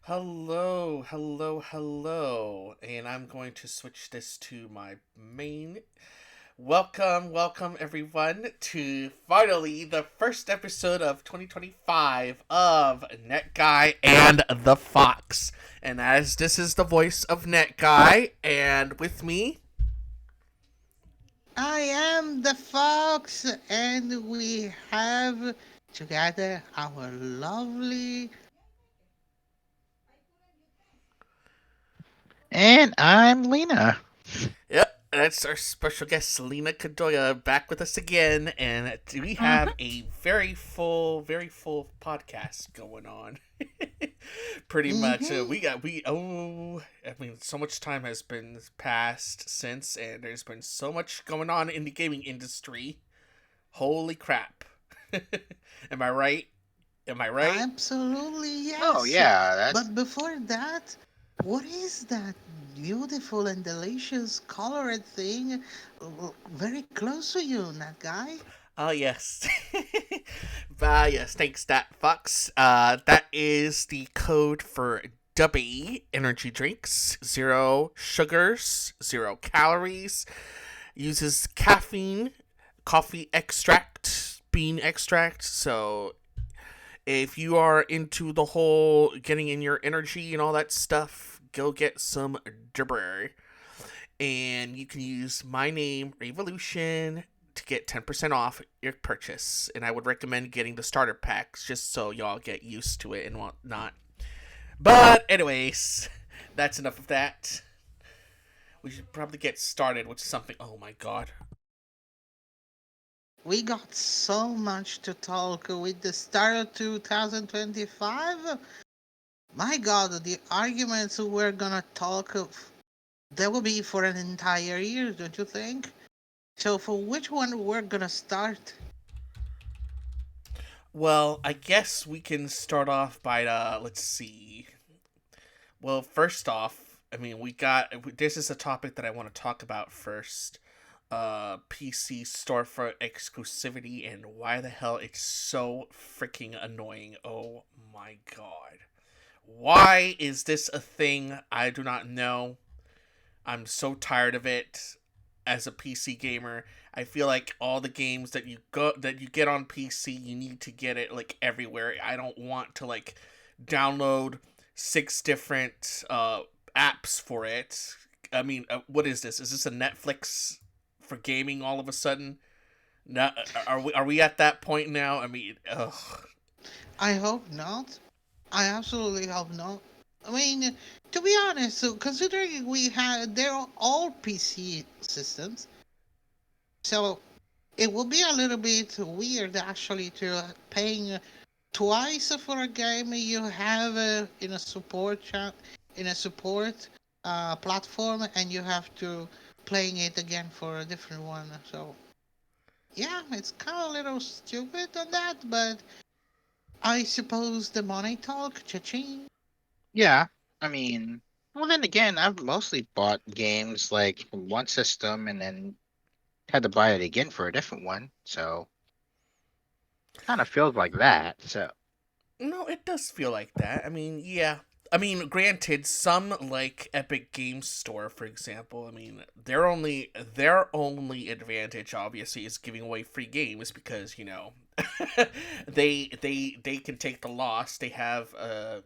Hello, hello, hello. And I'm going to switch this to my main. Welcome everyone to finally the first episode of 2025 of Netguy and the Fox. And as this is the voice of Netguy, and with me. I am the fox, and we have together our lovely. And I'm Lena. Yep, that's our special guest Selena Kadoya back with us again, and we hmm have a very full podcast going on. Pretty much, Mm-hmm. I mean, so much time has been passed since, and there's been so much going on in the gaming industry. Holy crap! Am I right? Am I right? Absolutely, Oh yes. yeah, that's But before that, what is that beautiful and delicious colored thing very close to you, that guy? Oh yes, yes. Thanks, that Fox. That is the code for Dubby energy drinks. 0 sugars, 0 calories. Uses caffeine, coffee extract, bean extract. So if you are into the whole getting in your energy and all that stuff, go get some Dubber, and you can use my name Revolution to get 10% off your purchase. And I would recommend getting the starter packs just so y'all get used to it and whatnot. But anyways, that's enough of that. We should probably get started with something. Oh my god. We got so much to talk with the start of 2025. My God, the arguments we're gonna talk of, that will be for an entire year, don't you think? So for which one we're gonna start? Well, I guess we can start off by let's see. Well, first off, I mean, this is a topic that I want to talk about first. PC storefront exclusivity and why the hell it's so freaking annoying. Oh my god. Why is this a thing? I do not know. I'm so tired of it as a PC gamer. I feel like all the games that you get on PC, you need to get it like everywhere. I don't want to like download 6 different apps for it. I mean, what is this? Is this a Netflix for gaming all of a sudden? Now, are we at that point now? I mean, ugh. I hope not. I absolutely hope not. I mean, to be honest, so considering they're all PC systems, so it will be a little bit weird actually to paying twice for a game you have in a support platform, and you have to playing it again for a different one. So yeah, it's kind of a little stupid on that, but I suppose the money talk, cha-ching. yeah. I mean, well then again, I've mostly bought games like from one system and then had to buy it again for a different one. So kind of feels like that. So No, it does feel like that. I mean, yeah. I mean, granted, some like Epic Games Store, for example. I mean, their only advantage, obviously, is giving away free games because they can take the loss. They have a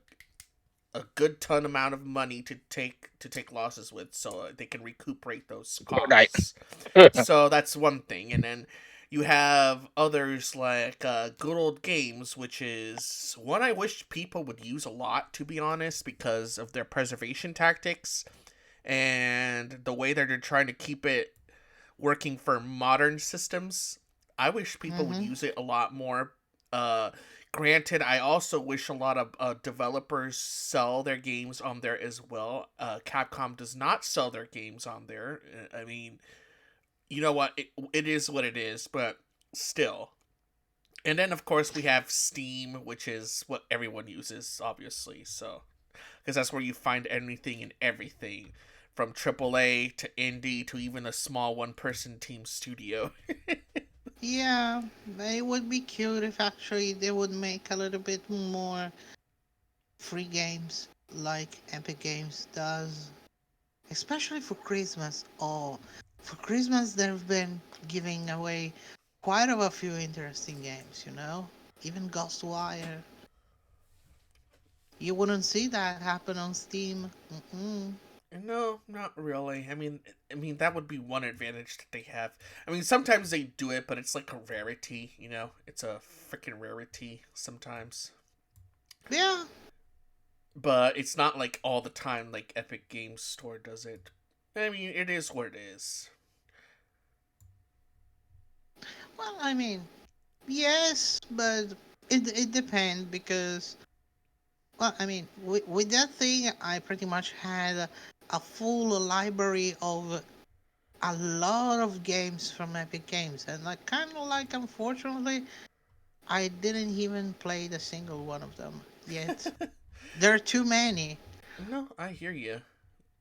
good ton amount of money to take losses with, so they can recuperate those right. costs. So that's one thing, and then you have others like Good Old Games, which is one I wish people would use a lot, to be honest, because of their preservation tactics and the way that they're trying to keep it working for modern systems. I wish people would Mm-hmm. use it a lot more. Uh, Granted, I also wish a lot of developers sell their games on there as well. Capcom does not sell their games on there. I mean, you know what? It is what it is, but still. And then, of course, we have Steam, which is what everyone uses, obviously. So, because that's where you find anything and everything, from AAA to indie to even a small one-person team studio. Yeah, it would be cute if actually they would make a little bit more free games. like Epic Games does, especially for Christmas. Oh, for Christmas they've been giving away quite of a few interesting games, you know? Even Ghostwire. You wouldn't see that happen on Steam. Mm-mm. No, not really. I mean that would be one advantage that they have. I mean, sometimes they do it, but it's like a rarity. It's a freaking rarity sometimes. Yeah. But it's not like all the time like Epic Games Store does it. I mean, it is what it is. Well, I mean, yes, but it depends because, well, I mean, with that thing, I pretty much had a full library of a lot of games from Epic Games, and like kind of like, unfortunately, I didn't even play the single one of them yet. There are too many. No, I hear you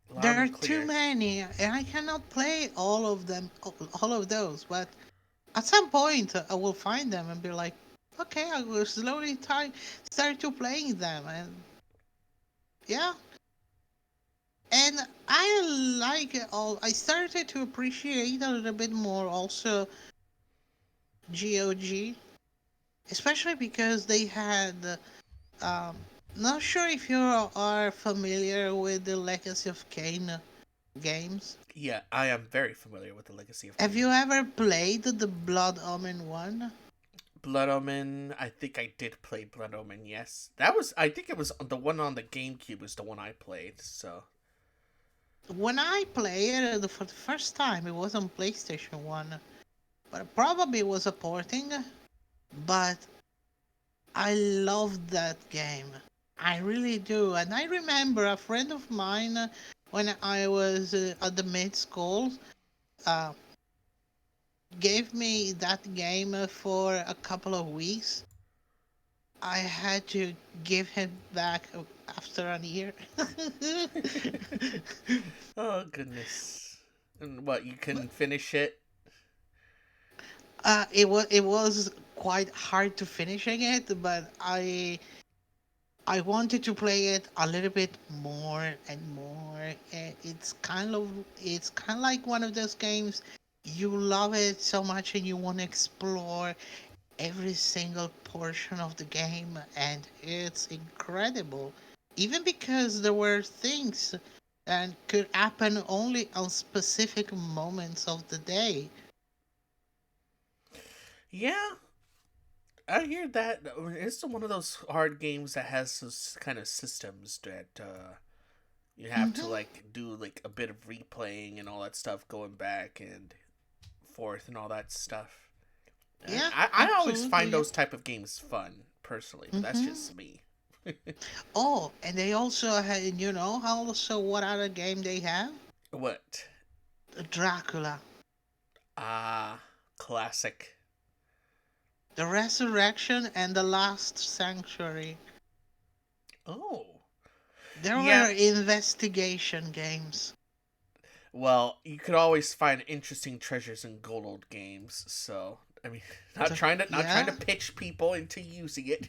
loud There are and too clear. many, and I cannot play all of them, all of those. But at some point, I will find them and be like, okay, I will slowly start to playing them, and yeah. And I like it all. I started to appreciate a little bit more also GOG, especially because they had. Um, Not sure if you are familiar with the Legacy of Kain games. Yeah, I am very familiar with the Legacy of Have Kain. you ever played the Blood Omen one? Blood Omen. I think I did play Blood Omen. Yes, that was. I think it was the one on the GameCube. Was the one I played. So When I played it for the first time, it was on PlayStation 1, but it probably was a porting. But I loved that game. I really do. And I remember a friend of mine, when I was at the mid school, uh, gave me that game for a couple of weeks. I had to give him back after a year. oh goodness. And what, you couldn't finish it? It was quite hard to finishing it, but I wanted to play it a little bit more and more. It's kind of like one of those games you love it so much and you want to explore every single portion of the game, and it's incredible. Even because there were things that could happen only on specific moments of the day. Yeah, I hear that. It's one of those hard games that has those kind of systems that you have to Hmm. like do like a bit of replaying and all that stuff, going back and forth and all that stuff. And Yeah, I always find absolutely. those type of games fun personally, but that's Hmm. just me. Oh, and they also had, also what other game they have? What? Dracula, Ah, classic. the Resurrection, and the Last Sanctuary. Oh, There yeah. were investigation games. Well, you could always find interesting treasures in gold old games. So I mean, not trying to Yeah? pitch people into using it,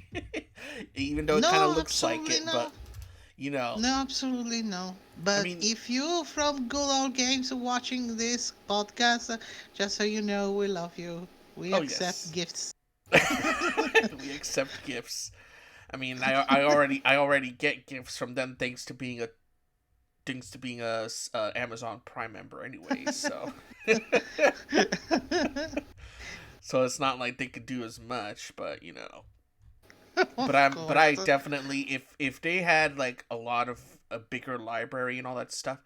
even though it kind of No, looks like absolutely it. no. But you know, No, absolutely no. I But mean, if you from Good Old Games are watching this podcast, just so you know, we love you. We oh accept yes, gifts. we accept gifts. I mean, I already get gifts from them thanks to being a Amazon Prime member, anyways. So so it's not like they could do as much, but But Of I'm but I course. definitely, if they had like a lot of a bigger library and all that stuff,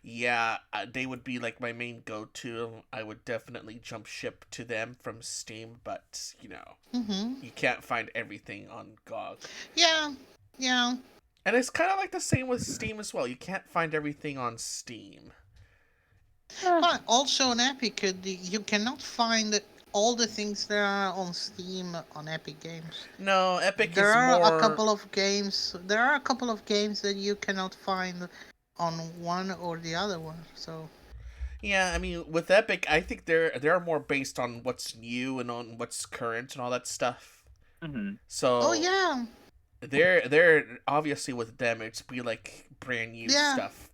yeah, they would be like my main go-to. I would definitely jump ship to them from Steam, but Hmm. you can't find everything on GOG. Yeah, yeah. And it's kind of like the same with Steam as well. You can't find everything on Steam. But also on Epic, you cannot find all the things that are on Steam on Epic Games. No, Epic There is are a more. couple of games. There are a couple of games that you cannot find on one or the other one. So. Yeah, I mean, with Epic, I think they're more based on what's new and on what's current and all that stuff. Hmm. Oh So yeah. they're obviously with them. It's be like brand new Yeah, stuff.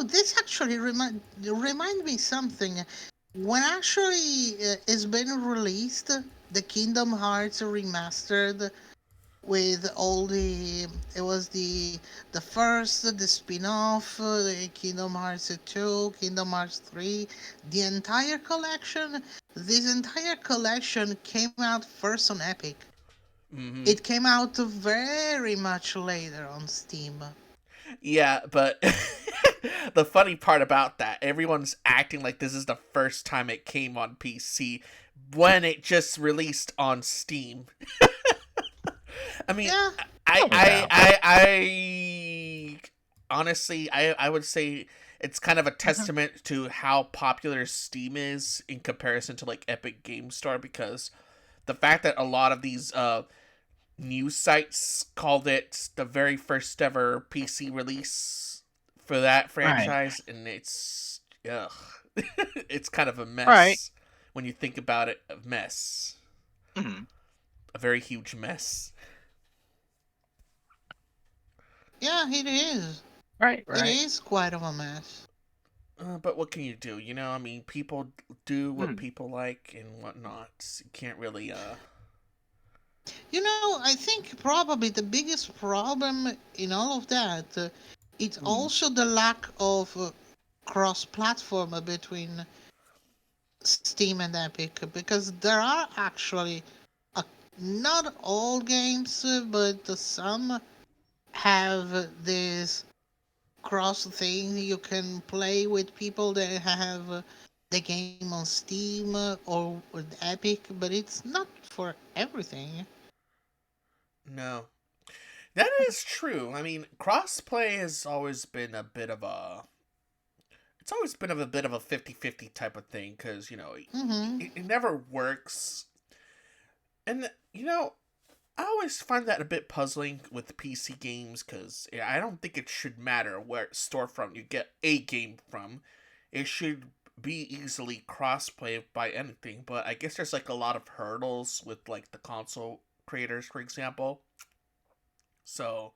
this actually remind me something. When actually it's been released, the Kingdom Hearts remastered with all the it was the first, the spin-off, the Kingdom Hearts 2, Kingdom Hearts 3, the entire collection. This entire collection came out first on Epic. Hmm. It came out very much later on Steam. Yeah, but the funny part about that, everyone's acting like this is the first time it came on PC when it just released on Steam. I mean, Yeah, I Oh I yeah. I, I honestly I would say it's kind of a Mhm. testament to how popular Steam is in comparison to like Epic Game Store, because the fact that a lot of these news sites called it the very first ever PC release for that Right. franchise, and it's ugh, it's kind of a Right. mess when you think about it. A mess, Mhm. a very huge mess. yeah, it is. Right. It Right. is quite of a mess. But what can you do? You know, I mean, people do what Mm. people like and whatnot. You can't really. I think probably the biggest problem in all of that, it's Mm. also the lack of cross-platform between Steam and Epic, because there are actually uh, not all games, but some have this cross thing. You can play with people that have the game on Steam or with Epic, but it's not for everything. No, that is true. I mean, crossplay has always been a bit of a. It's always been a bit of a 50-50 type of thing, because you know Mm-hmm. it never works. And you know, I always find that a bit puzzling with PC games, because I don't think it should matter where storefront you get a game from. It should be easily crossplay by anything, but I guess there's like a lot of hurdles with like the console creators, for example. So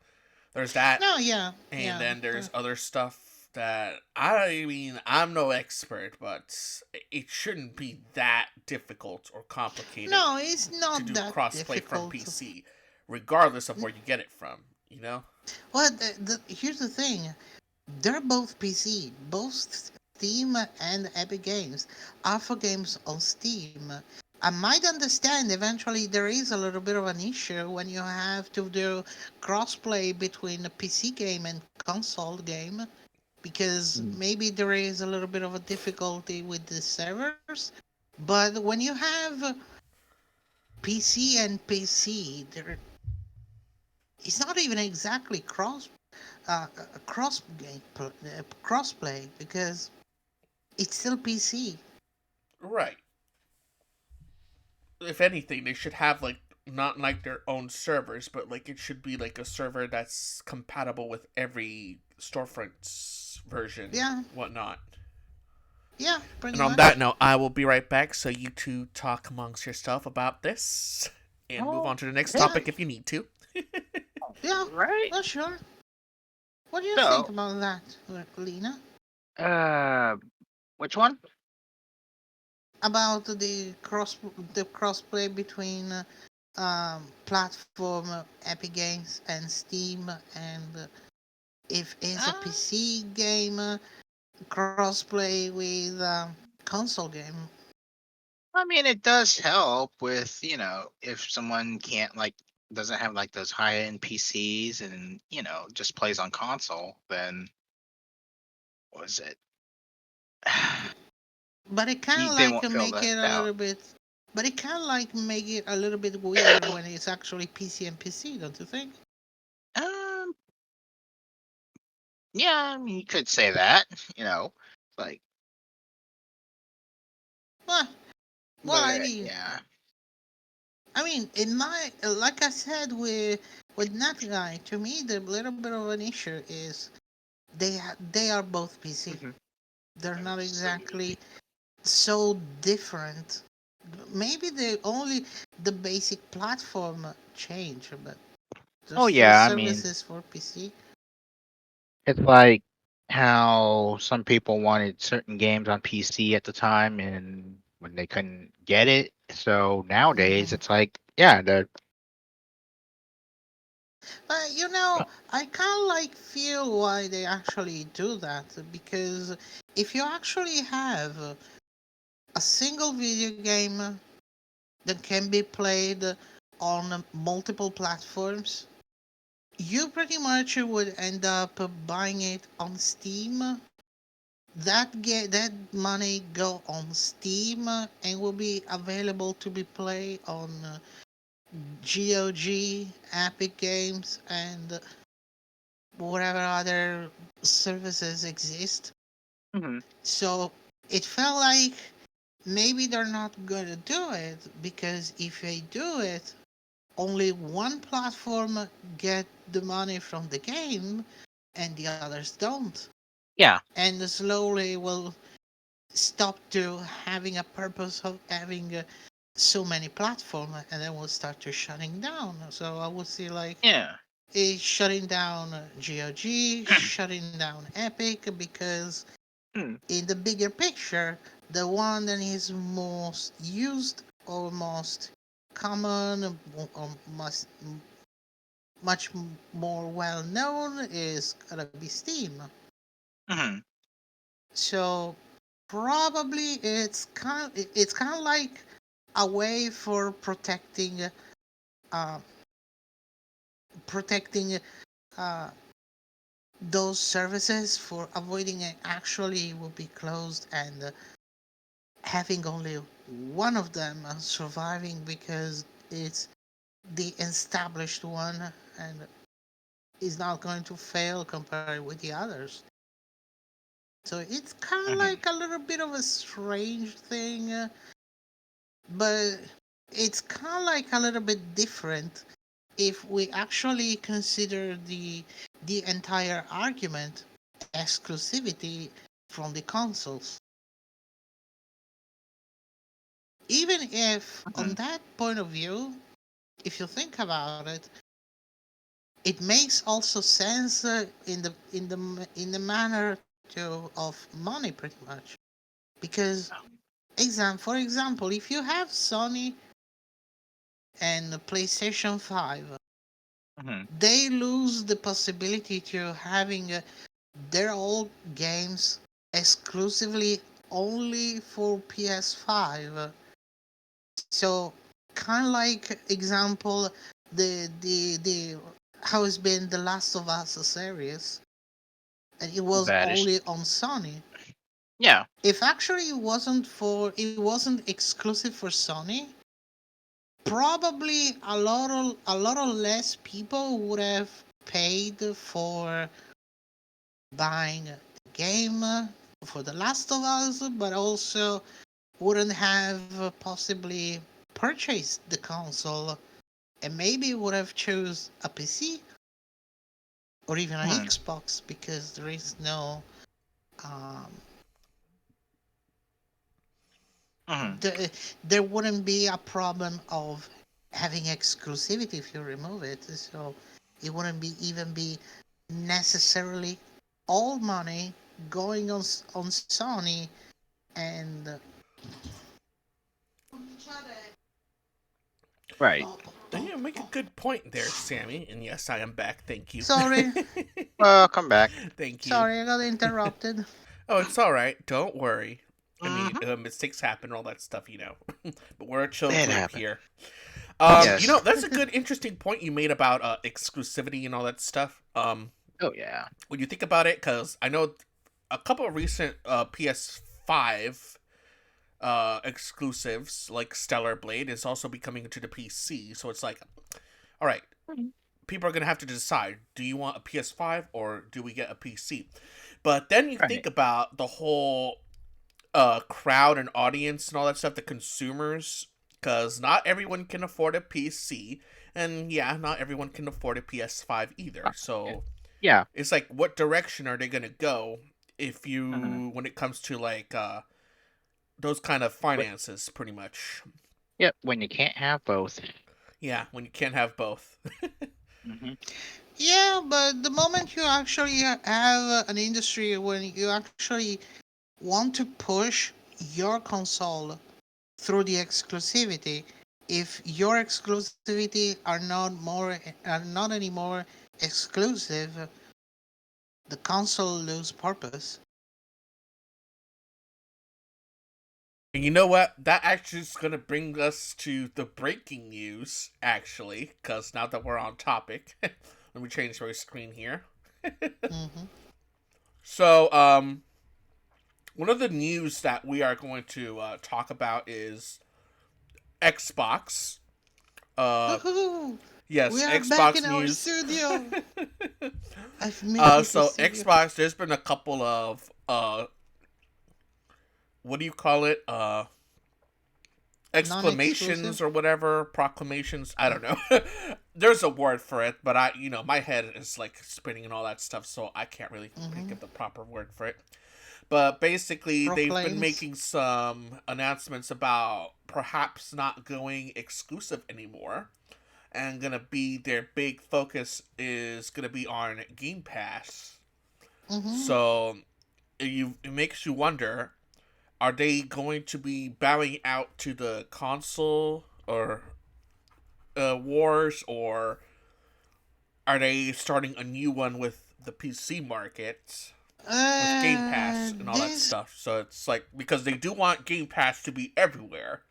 there's that, No, yeah, and yeah. then there's other stuff that I mean I'm no expert, but it shouldn't be that difficult or complicated No, it's to not do that crossplay from difficult. PC, regardless of where you get it from. You know? Well, here's the thing: they're both PC, both Steam and Epic Games. Alpha games on Steam. I might understand eventually there is a little bit of an issue when you have to do crossplay between a PC game and console game, because Mm. maybe there is a little bit of a difficulty with the servers. But when you have PC and PC, it's not even exactly cross game crossplay, because it's still PC. Right. If anything, they should have like not like their own servers, but like it should be like a server that's compatible with every storefront's version, Yeah, whatnot. yeah, And pretty on that much. note, I will be right back so you two talk amongst yourself about this and move Oh, on to the next Yeah, topic if you need to. yeah, right. well, sure. What do you think So, about that, Lena? uh, which one? About the crossplay between platform Epic Games and Steam, and if it's a Uh, PC game, crossplay with console game. I mean, it does help with if someone can't doesn't have like those high end PCs and just plays on console, then what was it? But it kind of They like won't feel make it left a out. little bit. But it kind of like make it a little bit weird when it's actually PC and PC, don't you think? Um, yeah, I mean, you could say that, you know, like, Well, well, but yeah. I mean, in my like I said with Netguy, to me the little bit of an issue is they are both PC. Mhm. They're not exactly so different. Maybe the basic platform change, but there's Oh still yeah, I mean, services for PC. it's like how some people wanted certain games on PC at the time, and when they couldn't get it. So nowadays, Hmm. it's like, yeah, the But I kind of like feel why they actually do that, because if you actually have a single video game that can be played on multiple platforms, you pretty much would end up buying it on Steam. That money go on Steam and will be available to be played on GOG, Epic Games, and whatever other services exist. Mhm. So it felt like maybe they're not gonna do it, because if they do it, only one platform get the money from the game and the others don't. Yeah. And slowly will stop to having a purpose of having so many platforms, and then we'll start to shutting down. So I would see like Yeah. it's shutting down GOG, shutting down Epic, because Hmm. in the bigger picture, the one that is most used or most common or much more well known is gonna be Steam. Mhm. So probably it's kind of like a way for uh, protecting uh, those services, for avoiding it actually will be closed, and having only one of them surviving, because it's the established one and is not going to fail compared with the others. So it's kind of Mhm. like a little bit of a strange thing, but it's kind of like a little bit different if we actually consider the entire argument exclusivity from the consoles. Even if on Mhm. that point of view, if you think about it, it makes also sense in the manner of money, pretty much, because for example, if you have Sony and PlayStation 5, Mhm. they lose the possibility to having their old games exclusively only for PS5. So kind of like example, the how it's been the Last of Us series, and it was That is, only on Sony. yeah. If actually it wasn't exclusive for Sony, probably a lot of less people would have paid for buying the game for The Last of Us, but also wouldn't have possibly purchased the console, and maybe would have chose a PC or even an Mhm. Xbox, because there is no um, Mhm. there wouldn't be a problem of having exclusivity if you remove it. So it wouldn't be necessarily all money going on Sony, and Right. oh, You make a good point there, Sammy. And yes, I am back. Thank you. sorry, Welcome back. Thank you. sorry, I got interrupted. Oh, it's all right. Don't worry. I mean, Mhm. mistakes happen, all that stuff, but we're a chill It group happened. here. Yes. That's a good, interesting point you made about exclusivity and all that stuff. Oh yeah. When you think about it, because I know a couple of recent PS5 exclusives, like Stellar Blade, is also becoming to the PC. So it's like, all right, Mhm. people are gonna have to decide: do you want a PS5 or do we get a PC? But then you think Right. about the whole crowd and audience and all that stuff, the consumers, because not everyone can afford a PC, and yeah, not everyone can afford a PS5 either. Yeah. So Yeah. it's like, what direction are they gonna go if Mhm. you when it comes to like those kind of But finances, pretty much. yep, when you can't have both. Yeah, when you can't have both. Hmm. Yeah, but the moment you actually have an industry when you actually want to push your console through the exclusivity, if your exclusivity are not anymore exclusive, the console lose purpose. And you know what? That actually is going to bring us to the breaking news, actually, because now that we're on topic, let me change my screen here. Hmm. So, one of the news that we are going to talk about is Xbox. Uh, Woohoo! We yes, are back in Xbox our news. studio. I've made the So studio. Xbox, there's been a couple of what do you call it? Exclamations Non-exclusive. or whatever, proclamations. I don't know. There's a word for it, but my head is like spinning and all that stuff, so I can't really think Hmm. of the proper word for it. But basically, they've been Proclaims. making some announcements about perhaps not going exclusive anymore, and gonna be their big focus is gonna be on Game Pass. Hmm. So it makes you wonder: are they going to be bowing out to the console or wars, or are they starting a new one with the PC market with Game Pass and all that This. stuff? So it's like, because they do want Game Pass to be everywhere.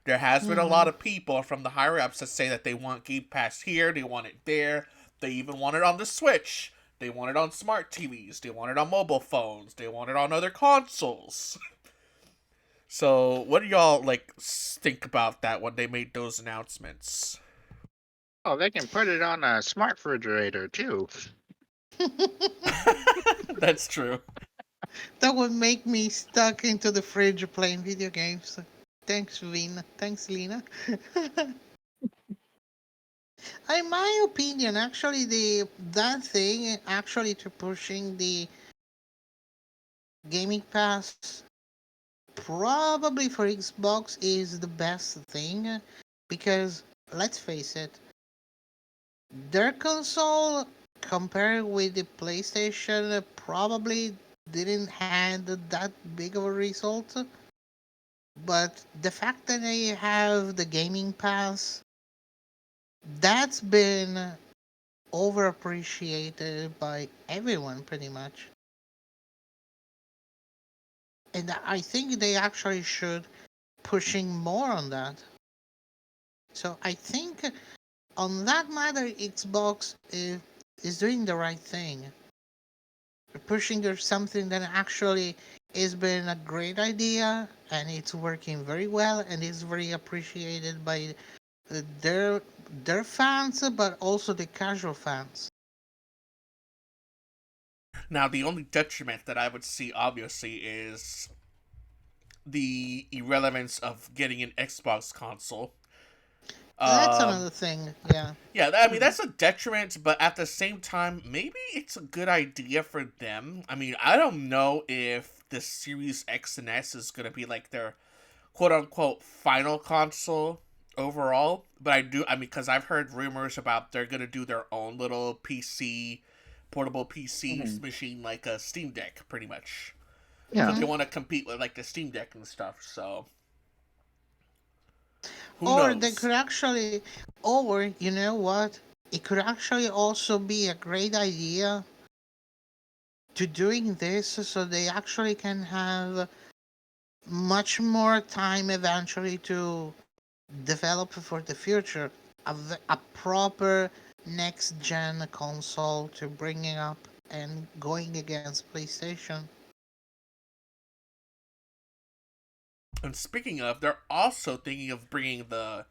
There has been a lot Hmm. of people from the higher ups that say that they want Game Pass here, they want it there, they even want it on the Switch. They want it on smart TVs. They want it on mobile phones. They want it on other consoles. So, what do y'all like think about that when they made those announcements? Oh, they can put it on a smart refrigerator too. That's true. That would make me stuck into the fridge playing video games. Thanks, Lena. Thanks, Lena. In my opinion, actually, the that thing actually to pushing the gaming pass probably for Xbox is the best thing because let's face it, their console compared with the PlayStation probably didn't had that big of a result. But the fact that they have the gaming pass, that's been overappreciated by everyone pretty much. And I think they actually should pushing more on that. So I think on that matter, Xbox is doing the right thing. Pushing there's something that actually has been a great idea and it's working very well and is very appreciated by their their fans, but also the casual fans. Now, the only detriment that I would see, obviously, is the irrelevance of getting an Xbox console. That's Um, another thing. Yeah. yeah, I mean, that's a detriment, but at the same time, maybe it's a good idea for them. I mean, I don't know if the Series X and S is going to be like their quote unquote final console overall, but I mean, because I've heard rumors about they're going to do their own little PC, portable PC Hmm. machine, like a Steam Deck, pretty much. So Yeah. they Hmm. want to compete with like the Steam Deck and stuff. So who Or they knows? could actually, or you know what? It could actually also be a great idea to doing this so they actually can have much more time eventually to develop for the future a proper next gen console to bringing up and going against PlayStation. And speaking of, they're also thinking of bringing the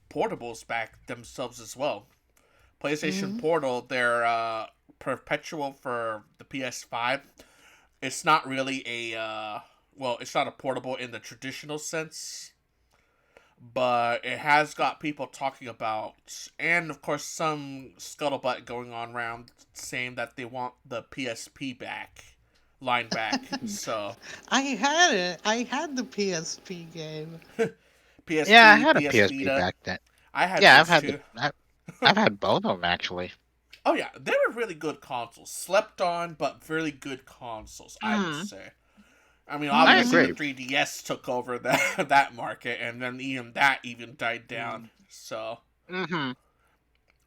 portables back themselves as well. PlayStation Hmm. Portal, they're perpetual for the PS5. It's not really it's not a portable in the traditional sense, but it has got people talking about, and of course, some scuttlebutt going on around saying that they want the PSP back line back. So I had it. I had the PSP game. Yeah, I PSP, had a PS PSP Vita. back then. I had Yeah, I've those had too. I've had both of them actually. Oh yeah, they were really good consoles. Slept on, but really good consoles, I would Mm, say. I mean, I obviously the Mm-hmm. agree. 3DS took over that that market, and then even that even died down. Mm. So, Hmm.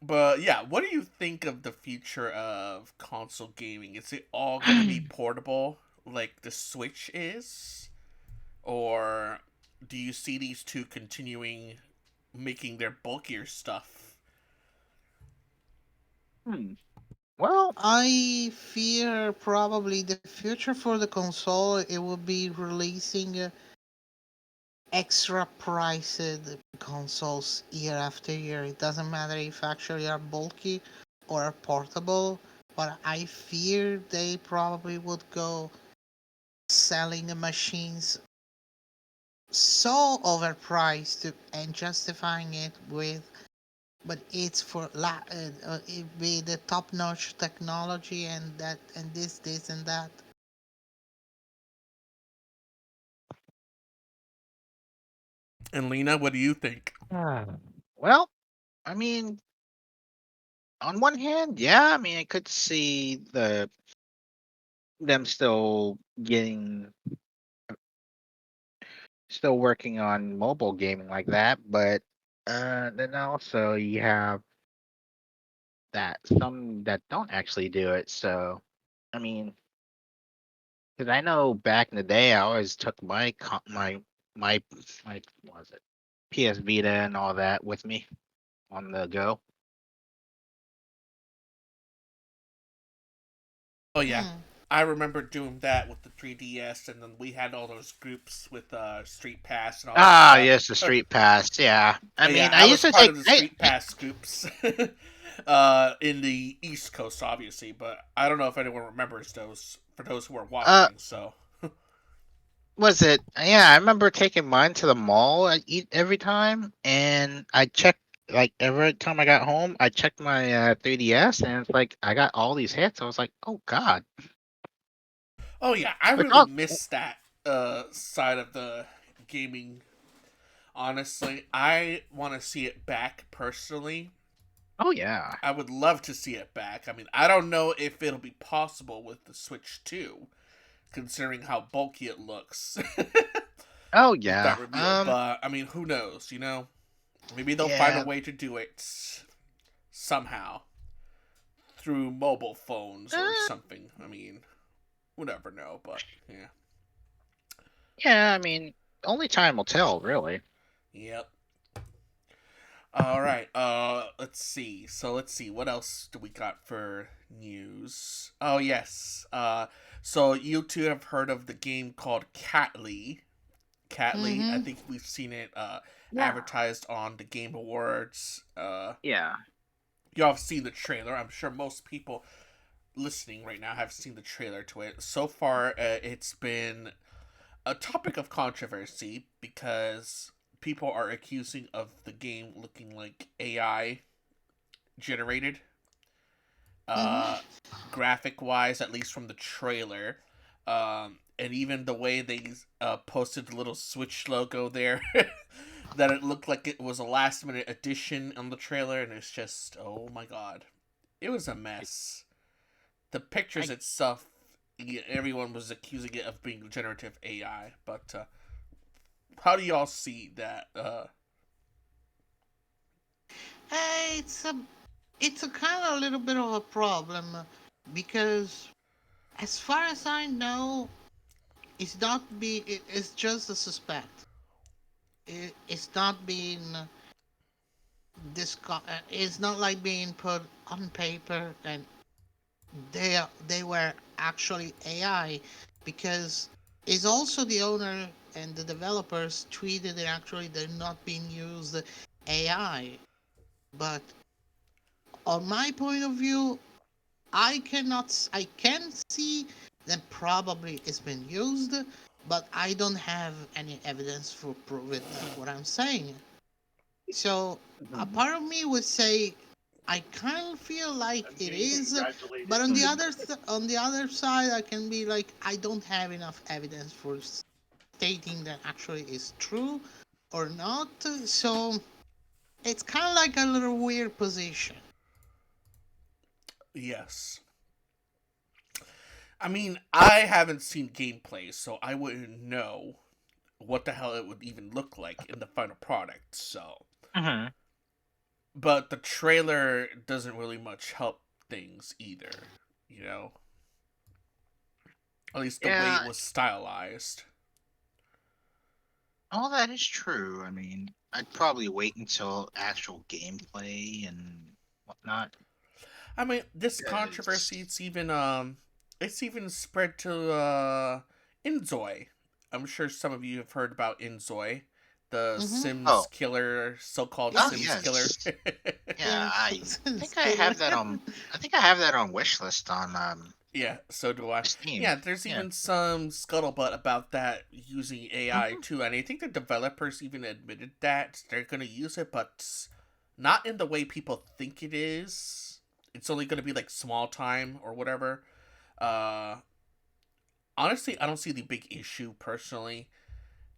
but yeah, what do you think of the future of console gaming? Is it all gonna be portable like the Switch is, or do you see these two continuing making their bulkier stuff? Hmm. Well, I fear probably the future for the console it will be releasing extra priced consoles year after year. It doesn't matter if actually are bulky or portable, but I fear they probably would go selling the machines so overpriced and justifying it with but it's for it be the top notch technology and that and this and that. And Lena, what do you think? ah, well, I mean, on one hand, yeah, I mean, I could see them still working on mobile gaming like that, but then also you have that some that don't actually do it. So, I mean, because I know back in the day, I always took my my what was it PS Vita and all that with me on the go. Oh yeah, Hmm. I remember doing that with the 3DS, and then we had all those groups with Street Pass and all that Ah, stuff. yes, the Street Pass. Yeah, I Yeah, mean, I I used was to part take. of the Street Pass groups in the East Coast, obviously, but I don't know if anyone remembers those for those who are Uh, watching. So, was it? Yeah, I remember taking mine to the mall. I eat every time, and I checked like every time I got home. I checked my 3DS, and it's like I got all these hits. I was like, oh god. oh yeah, I Which really all, miss that side of the gaming. Honestly, I want to see it back personally. oh yeah, I would love to see it back. I mean, I don't know if it'll be possible with the Switch 2, considering how bulky it looks oh with that yeah. reveal. But I mean, who knows? Maybe they'll find a Yeah. way to do it somehow through mobile phones or Uh, something. I mean, we'll never know. But yeah, yeah. I mean, only time will tell, really. yep. All right. Let's see. So let's see. What else do we got for news? Oh yes. So you two have heard of the game called Catly. Catly. I Mm-hmm. think we've seen it Yeah. advertised on the Game Awards. Yeah. Y'all have seen the trailer. I'm sure most people listening right now have seen the trailer to it. So far, it's been a topic of controversy because people are accusing of the game looking like AI generated, uh, Mm-hmm. graphic wise, at least from the trailer. And even the way they posted the little Switch logo there, that it looked like it was a last minute addition on the trailer, and it's just, oh my god. It was a mess. The pictures I itself, everyone was accusing it of being generative AI, but how do y'all see that? It's a kind of a little bit of a problem because as far as I know, it's just a suspect. It's not being it's not like being put on paper and they were actually AI because it's also the owner and the developers tweeted that actually they're not being used AI. But on my point of view, I can see that probably it's been used, but I don't have any evidence for proving what I'm saying. So a Mhm. part of me would say I kind of feel like it is, but on the on the other side, I can be like, I don't have enough evidence for stating that actually is true or not. So it's kind of like a little weird position. Yes. I mean, I haven't seen gameplay, so I wouldn't know what the hell it would even look like in the final product. So, Hmm. but the trailer doesn't really much help things either. You know, at least the way it Yeah, was stylized. all that is true. I mean, I'd probably wait until actual gameplay and whatnot. I mean, this controversy, Because it's even spread to Inzoi. I'm sure some of you have heard about Inzoi, the Mm-hmm. Sims oh, killer, so-called Yeah. oh Sims killer. yes, yeah. Yeah. I Since think I killer. have that on. I think I have that on wish list on Yeah, so do I. Steam. Yeah, there's Yeah. even some scuttlebutt about that using AI Hmm. too, and I think the developers even admitted that they're gonna use it, but not in the way people think it is. It's only gonna be like small time or whatever. Uh, Honestly, I don't see the big issue personally,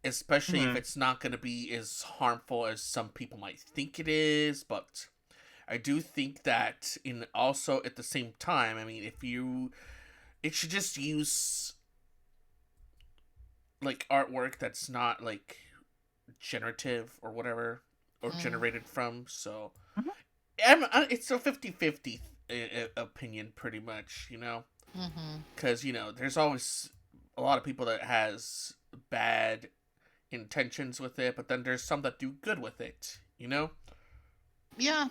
especially if Hmm. it's not gonna be as harmful as some people might think it is. But I do think that in also at the same time, I mean, if you it should just use like artwork that's not like generative or whatever or Mm-hmm. generated from. So Hmm. it's a 50-50 opinion pretty much, you know, Mm-hmm. because you know there's always a lot of people that has bad intentions with it, but then there's some that do good with it, you know. Yeah.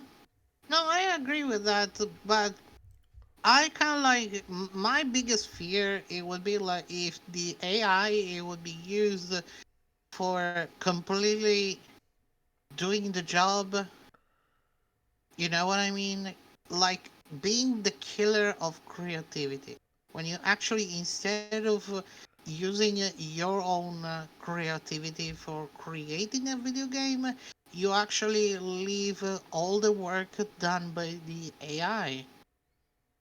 No, I agree with that, but I kind of like my biggest fear. It would be like if the AI it would be used for completely doing the job. You know what I mean? Like being the killer of creativity. When you actually instead of using your own creativity for creating a video game, you actually leave all the work done by the AI.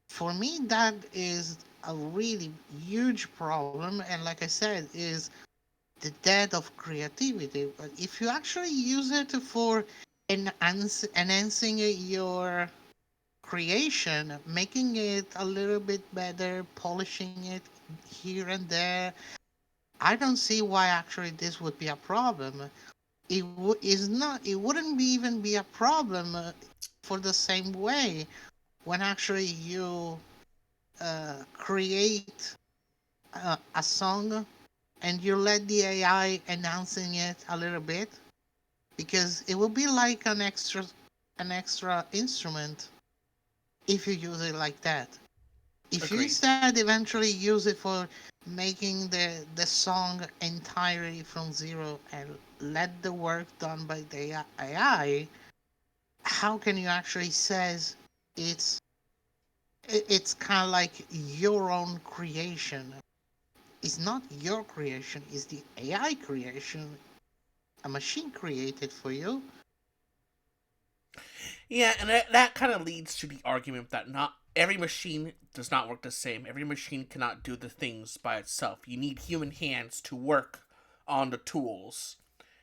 For me, that is a really huge problem, and like I said, is the death of creativity. But if you actually use it for enhancing your creation, making it a little bit better, polishing it here and there, I don't see why actually this would be a problem. Is not. It wouldn't be even be a problem for the same way when actually you create a song and you let the AI announcing it a little bit because it will be like an extra instrument if you use it like that. If you Agreed. instead eventually use it for making the song entirely from zero and let the work done by the AI, how can you actually says it's it's kind of like your own creation? It's not your creation, it's the AI creation, a machine created for you. Yeah, and that kind of leads to the argument that not every machine does not work the same. Every machine cannot do the things by itself. You need human hands to work on the tools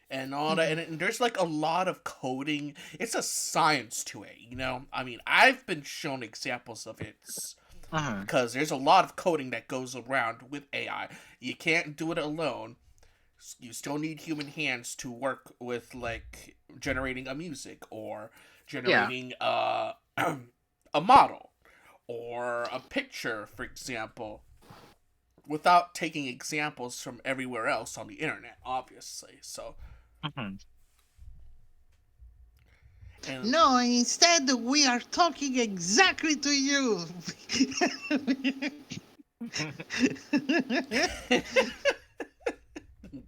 and all that. Mm-hmm. And there's like a lot of coding. It's a science to it, you know? I mean, I've been shown examples of it Hmm. because there's a lot of coding that goes around with AI. You can't do it alone. You still need human hands to work with like generating a music or Yeah. generating a model or a picture, for example, without taking examples from everywhere else on the internet, obviously. So, Hmm. and No, instead we are talking exactly to you.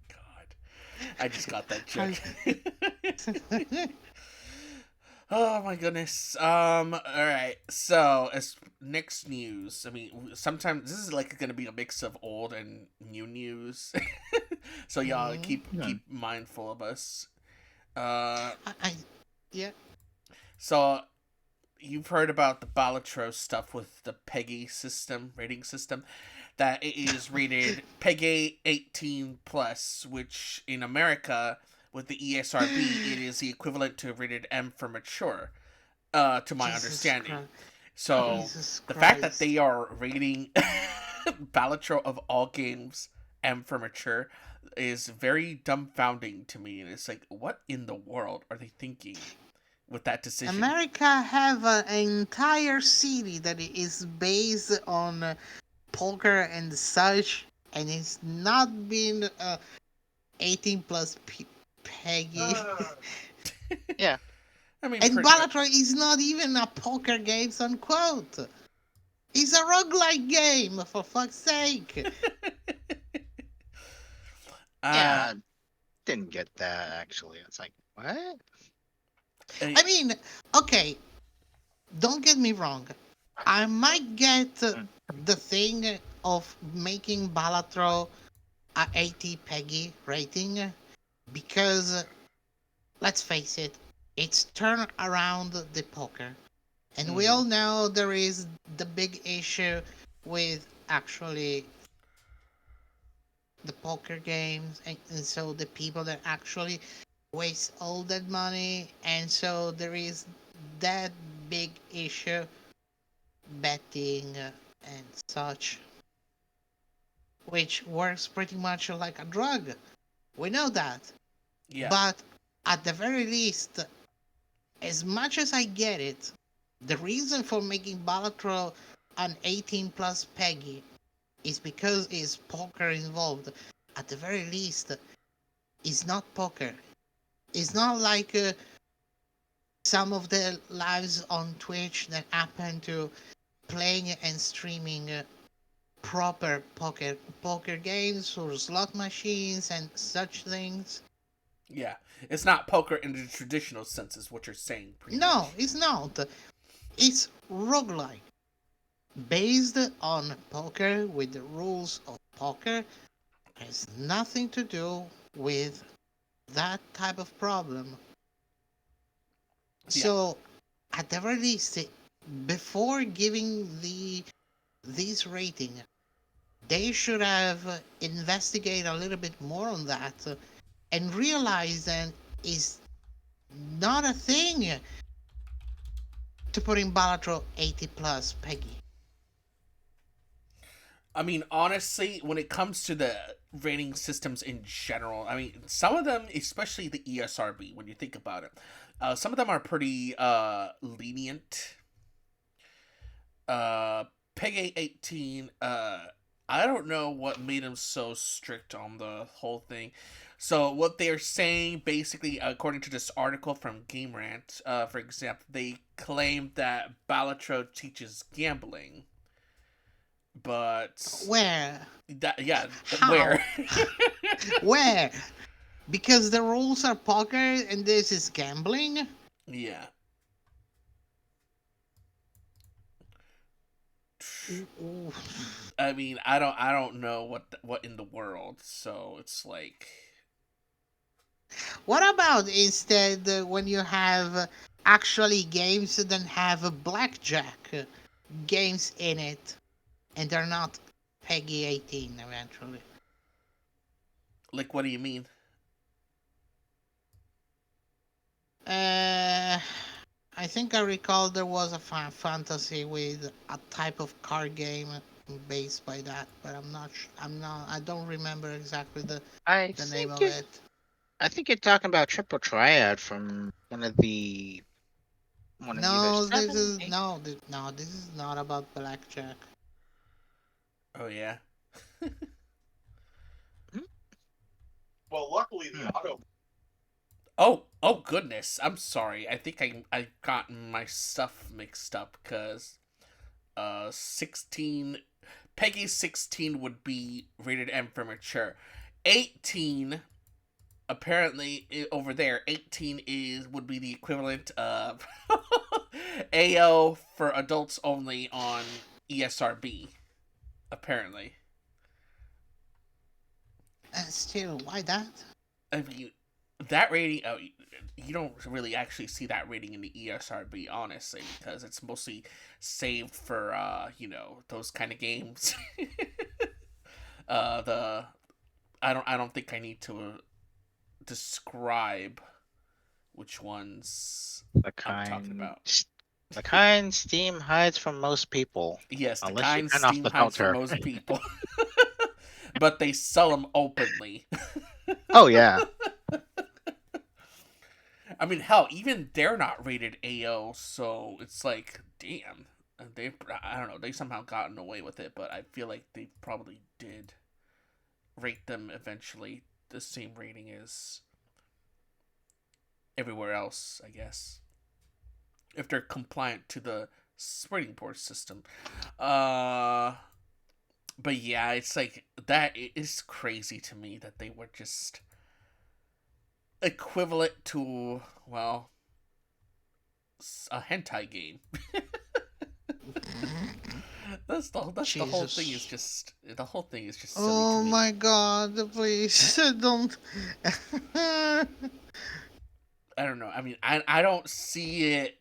God, I just got that joke. I- Oh my goodness. All right. So as next news, I mean, sometimes this is like going to be a mix of old and new news. So y'all Mhm. keep mindful of us. Uh, I, I- yeah. so you've heard about the Balatro stuff with the PEGI system, rating system, that it is rated PEGI 18 plus, which in America with the ESRB it is the equivalent to rated M for mature, to my Jesus understanding. Christ. So Jesus the fact that Christ. they are rating Balatro of all games M for mature is very dumbfounding to me, and it's like, what in the world are they thinking with that decision? America have an entire city that is based on poker and such, and it's not been 18 plus Peggy. Yeah. I mean, And Balatro is not even a poker game, unquote. It's a roguelike game, for fuck's sake. uh, Yeah. Didn't get that actually. It's like, what? I mean, okay, don't get me wrong. I might get the thing of making Balatro a 80 Peggy rating because, let's face it, it's turned around the poker. And we mhm. all know there is the big issue with actually the poker games, and so the people that actually waste all that money, and so there is that big issue betting and such, which works pretty much like a drug. We know that. Yeah. But at the very least, as much as I get it, the reason for making Balatro an 18 plus Peggy is because is poker involved. At the very least, it's not poker. It's not like some of the lives on Twitch that happen to playing and streaming proper poker games or slot machines and such things. Yeah. It's not poker in the traditional sense, is what you're saying, pretty No, much. it's not. It's roguelike, based on poker with the rules of poker. Has nothing to do with that type of problem. Yeah. So, at the very least, before giving this rating, they should have investigated a little bit more on that and realize that it's not a thing to put in Balatro 80 plus Peggy. I mean, honestly, when it comes to the rating systems in general, I mean, some of them, especially the ESRB, when you think about it, some of them are pretty lenient. Peg 18, I don't know what made them so strict on the whole thing. So what they're saying, basically, according to this article from Game Rant, for example, they claim that Balatro teaches gambling, but Where? that, yeah, How? where? Where? Because the rules are poker and this is gambling? Yeah. Ooh. I mean, I don't know what in the world. So it's like, What about instead when you have actually games that have blackjack games in it and they're not Peggy 18 eventually? what do you mean? Uh, I think I recall there was a fantasy with a type of card game based by that, but I'm not. I don't remember exactly I the name think of you. it. I think you're talking about Triple Triad from one of either No, this seven, is eight. no, no. This is not about blackjack. Oh yeah. Hmm? Well, luckily the Hmm. auto. Oh goodness. I'm sorry. I think I got my stuff mixed up because 16 Peggy 16 would be rated M for mature. 18 apparently over there 18 is would be the equivalent of AO for adults only on ESRB apparently. Still, why that? I mean, that rating. Oh, you don't really actually see that rating in the ESRB, honestly, because it's mostly saved for those kind of games. The I don't think I need to describe which ones The I'm talking kind, about. the kind Steam hides from most people, Yes, the unless you kind turn off Steam the hides for filter. most people, but they sell them openly. Oh yeah, I mean, hell, even they're not rated AO, so it's like, damn. They, I don't know, they somehow gotten away with it, but I feel like they probably did rate them eventually the same rating as everywhere else, I guess, if they're compliant to the rating board system. But yeah, it's like that is crazy to me that they were just equivalent to, well, a hentai game. That's the whole thing is Jesus. just the whole thing is just silly Oh to me. my god, please don't. I don't know. I mean, I don't see it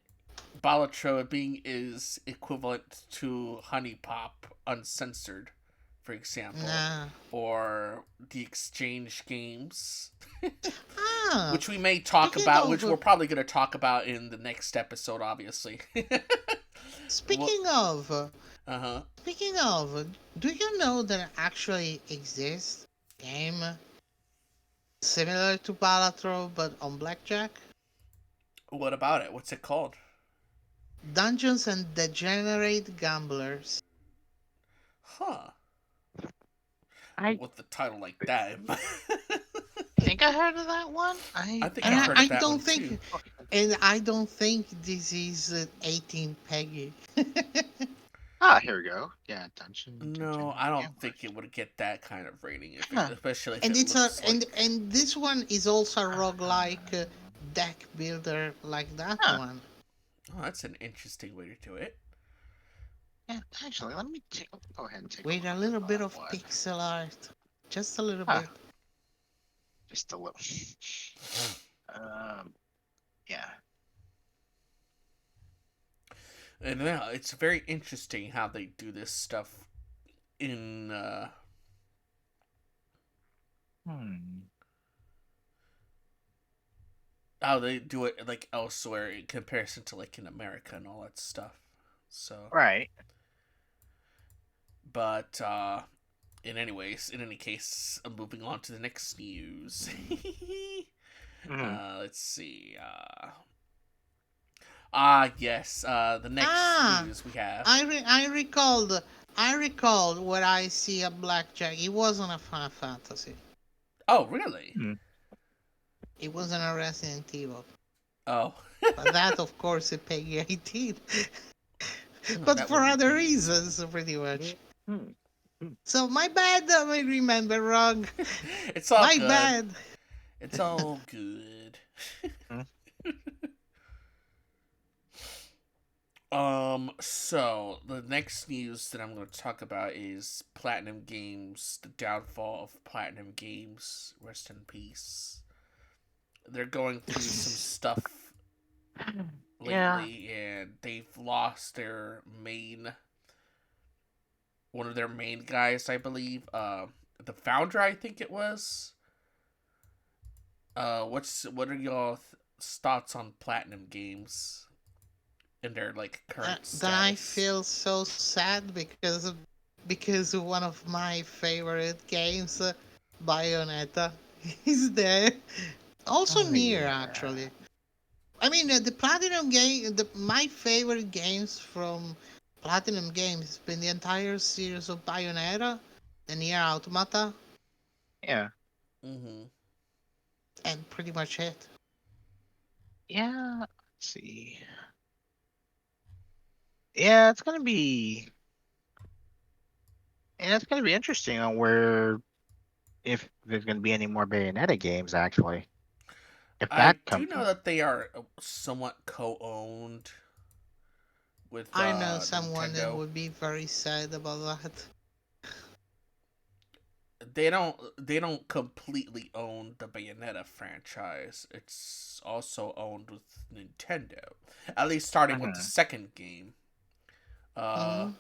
Balatro being is equivalent to Honey Pop Uncensored, for example, Nah. or the Exchange games, Ah, which we may talk speaking about, which of, we're probably going to talk about in the next episode, obviously. Well, speaking of, uh-huh. speaking of, do you know there actually exists a game similar to Balatro but on blackjack? What about it? What's it called? Dungeons and Degenerate Gamblers. Huh. I With the title like that. think I heard of that one. I think And I've I, heard of I that don't one think, too. and I don't think this is 18 Peggy. Here we go. Yeah, Dungeon No, I Degenerate don't Gambler. think it would get that kind of rating, if it, Huh. especially if And it it's a looks and like. and this one is also a roguelike deck builder like that Huh. one. Oh, that's an interesting way to do it. Yeah, actually, let me go ahead and take With a a look little at bit that of one. pixel art. Just a little Huh. bit. Just a little. Yeah. And yeah, it's very interesting how they do this stuff in Hmm. how they do it like elsewhere in comparison to like in America and all that stuff. So, Right. but in any case, I'm moving on to the next news. Mhm. Let's see. Yes. The next Ah, news we have. I recalled what I see a blackjack. It wasn't a Final Fantasy. Oh, really? Hmm. It wasn't a Resident Evil. Oh, But that, of course, is Peggy 18. But that for would be other pretty. reasons, pretty much. Hmm. So my bad. I remember wrong. It's all My good. bad. It's all good. Hmm. So the next news that I'm going to talk about is Platinum Games, the downfall of Platinum Games. Rest in peace. They're going through some stuff Yeah. lately, and they've lost one of their main guys, I believe. The founder, I think it was. What are y'all thoughts on Platinum Games and their like current Then I status? feel so sad because one of my favorite games, Bayonetta, is there. Also Oh near yeah. actually. I mean, the Platinum game, my favorite games from Platinum Games has been the entire series of Bayonetta, the Nier Automata, Yeah. Mm-hmm. and pretty much it. Yeah. Let's see. Yeah, it's gonna be. Yeah, it's gonna be interesting on where if there's gonna be any more Bayonetta games actually. If I that do comes. know that they are somewhat co-owned with I know someone that Nintendo. would be very sad about that. they don't completely own the Bayonetta franchise. It's also owned with Nintendo. At least starting with the Mhm. second game. Uh Mhm.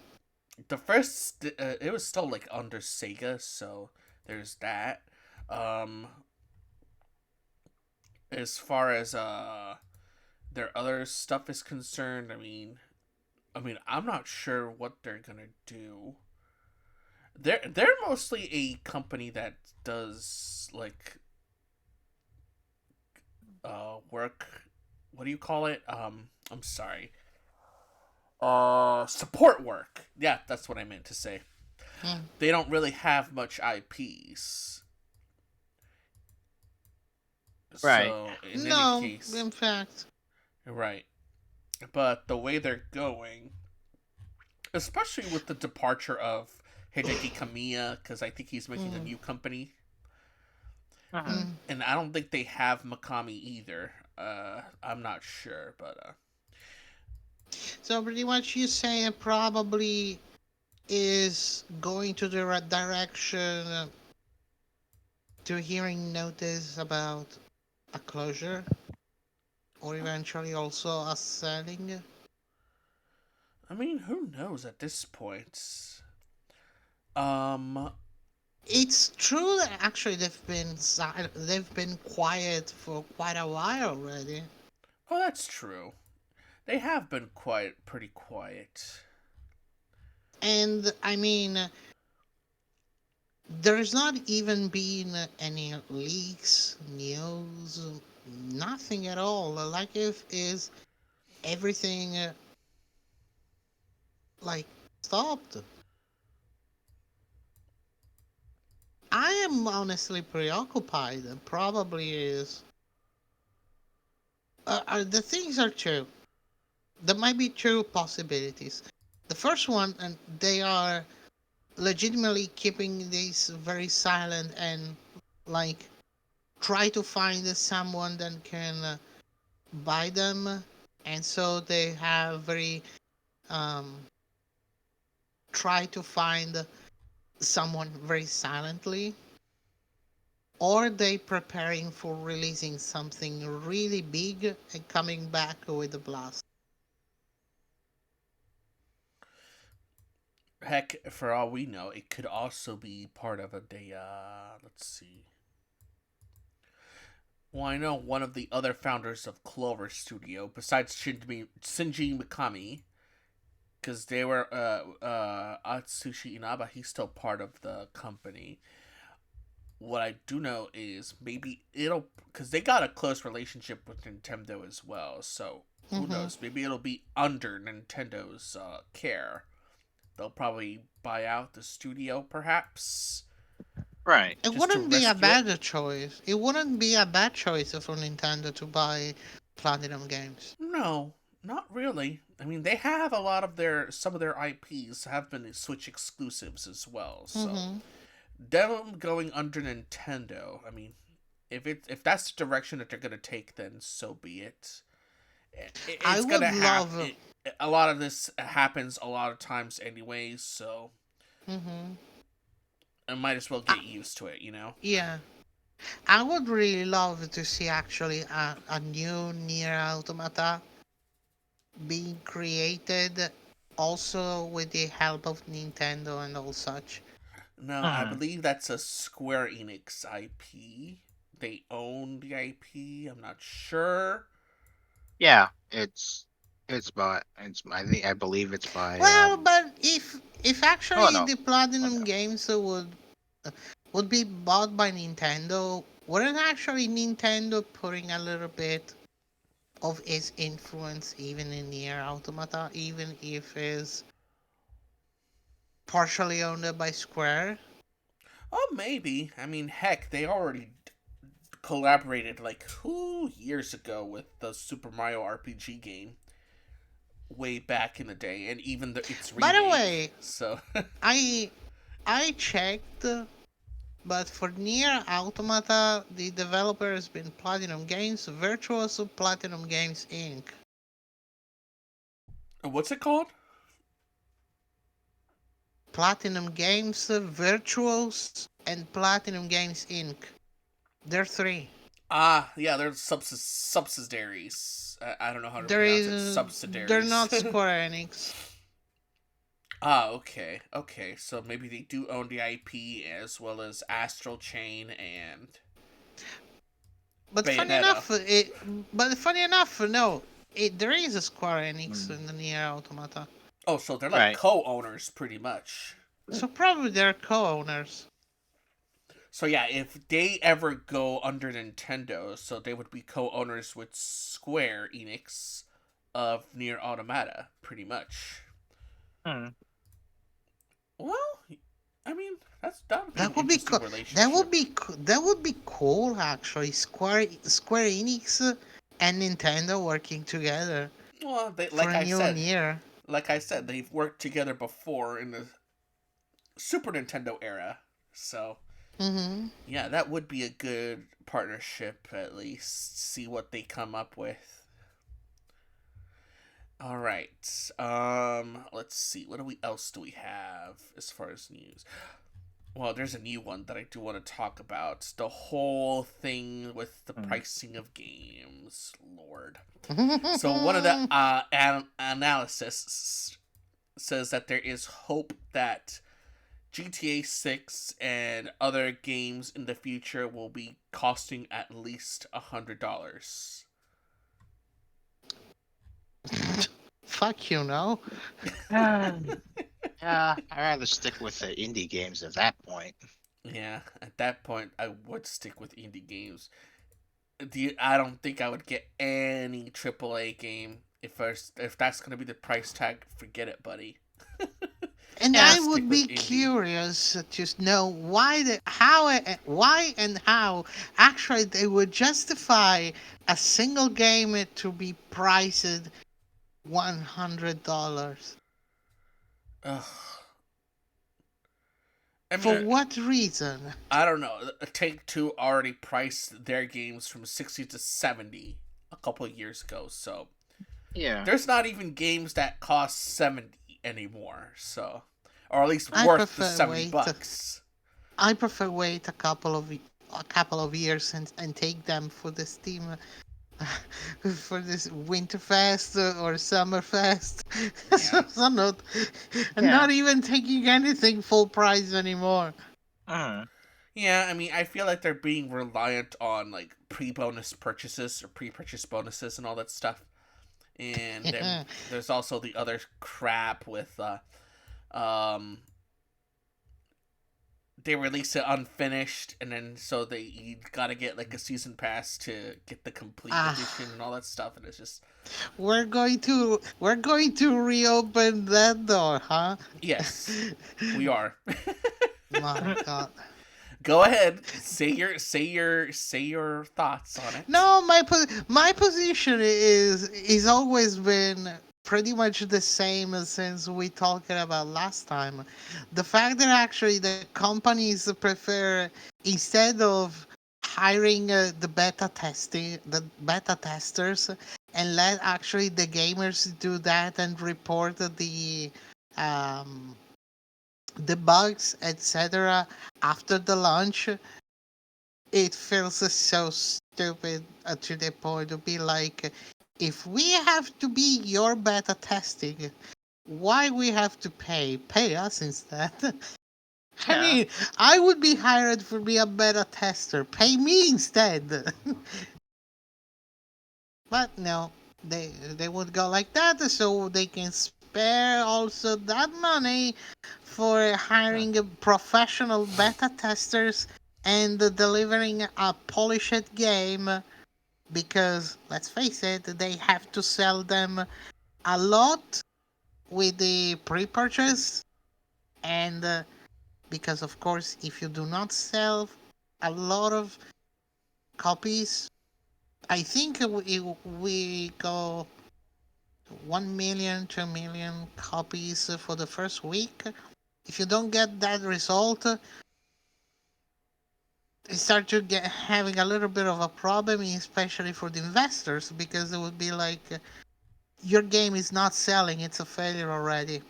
the first it was still like under Sega, so there's that. Um as far as their other stuff is concerned, I mean, I'm not sure what they're going to do. They're mostly a company that does like work, what do you call it? I'm sorry. Support work. Yeah, that's what I meant to say. Mm. They don't really have much IPs. Right. So, in any No, case, in fact. right. But the way they're going, especially with the departure of Hideki Kamiya, because I think he's making a Mm. new company, Mhm. Mm. and I don't think they have Mikami either. I'm not sure, but So pretty much you say it probably is going to the right direction to hearing notice about a closure or eventually also a selling. I mean, who knows at this point? Um, It's true that actually they've been quiet for quite a while already. oh, that's true. They have been quiet, pretty quiet. And I mean, there's not even been any leaks, news, nothing at all. Like if is everything like stopped. I am honestly preoccupied. Probably is. The things are true. There might be two possibilities. The first one, and they are legitimately keeping this very silent and like try to find someone that can buy them, and so they have very um, try to find someone very silently, or they preparing for releasing something really big and coming back with a blast. Heck, for all we know, it could also be part of let's see. Well, I know one of the other founders of Clover Studio, besides Shinji Mikami, because they were Atsushi Inaba, he's still part of the company. What I do know is maybe it'll, because they got a close relationship with Nintendo as well. So who Hmm. knows? Maybe it'll be under Nintendo's care. They'll probably buy out the studio, perhaps, Right. It just to wouldn't be a rescue it. bad choice. It wouldn't be a bad choice for Nintendo to buy Platinum Games. No, not really. I mean, they have a lot of some of their IPs have been Switch exclusives as well. So Hmm. them going under Nintendo, I mean, if that's the direction that they're gonna take, then so be it. I It's would gonna love. happen. A lot of this happens a lot of times anyways, so Hmm. I might as well get used to it. Yeah, I would really love to see actually a new Nier Automata being created, also with the help of Nintendo and all such. No, I Mhm. believe that's a Square Enix IP. They own the IP. I'm not sure. Yeah, it's by I believe it's by Well, but if oh actually no. the Oh, Platinum no. Games would be bought by Nintendo, wouldn't actually Nintendo putting a little bit of its influence even in Nier Automata, even if it's partially owned by Square? Oh, maybe. I mean, heck, they already collaborated like 2 years ago with the Super Mario RPG game way back in the day, and even its By the remake. way, So, I I checked, but for Nier Automata, the developer has been Platinum Games, Virtuoso Platinum Games Inc. what's it called? Platinum Games, Virtuos and Platinum Games Inc. They're three. Ah, yeah, they're subsidiaries. I don't know how to There pronounce it. is. They're Subsidiaries. not Square Enix. Ah, okay, okay. So maybe they do own the IP as well as Astral Chain and But funny Bayonetta. enough, no. There is a Square Enix Mm. in the Nier Automata. Oh, so they're like Right. co-owners pretty much. So probably they're co-owners. So yeah, if they ever go under Nintendo, so they would be co-owners with Square Enix of Nier Automata, pretty much. Hmm. Well, I mean, that would be That an would be interesting that relationship. would be that would be cool actually. Square Enix and Nintendo working together Well, for a new Nier. like I said, they've worked together before in the Super Nintendo era. So Mm-hmm. yeah, that would be a good partnership. At least see what they come up with. All right. Let's see. Else do we have as far as news? Well, there's a new one that I do want to talk about. The whole thing with the Hmm. pricing of games. Lord. So one of the analysis says that there is hope that GTA 6 and other games in the future will be costing at least $100. Fuck you, no. Yeah, I'd rather stick with the indie games at that point. Yeah, at that point, I would stick with indie games. I don't think I would get any AAA game if that's gonna be the price tag. Forget it, buddy. And Yeah. I Stick would with be indie. curious to know why and how actually they would justify a single game to be priced $100. Ugh. I For mean, what reason? I don't know. Take Two already priced their games from 60 to 70 a couple of years ago, so Yeah. there's not even games that cost 70 anymore. So, or at least I worth the prefer 70 wait. bucks. I prefer wait a couple of years and take them for the Steam for this Winterfest or Summerfest. Yeah. So not, and Yeah. not even taking anything full price anymore. Hmm. Yeah, I mean, I feel like they're being reliant on like pre-bonus purchases or pre-purchase bonuses and all that stuff. And then there's also the other crap with um they release it unfinished, and then so you gotta get like a season pass to get the complete Ah, edition and all that stuff, and it's just we're going to reopen that door, huh? yes, we are. My God. Go ahead, say your thoughts on it. No, my position is always been pretty much the same as since we talked about last time. The fact that actually the companies prefer, instead of hiring the beta testers, and let actually the gamers do that and report um, the bugs, etc. after the launch, it feels so stupid to the point to be like, if we have to be your beta testing, why we have to pay us instead? I Yeah. mean, I would be hired for be a beta tester, pay me instead. But no, they would go like that so they can spare also that money for hiring a professional beta testers and delivering a polished game, because let's face it, they have to sell them a lot with the pre-purchase, and because of course if you do not sell a lot of copies, I think we go 1 million, 2 million copies for the first week. If you don't get that result, you start to get having a little bit of a problem, especially for the investors, because it would be like, your game is not selling, it's a failure already.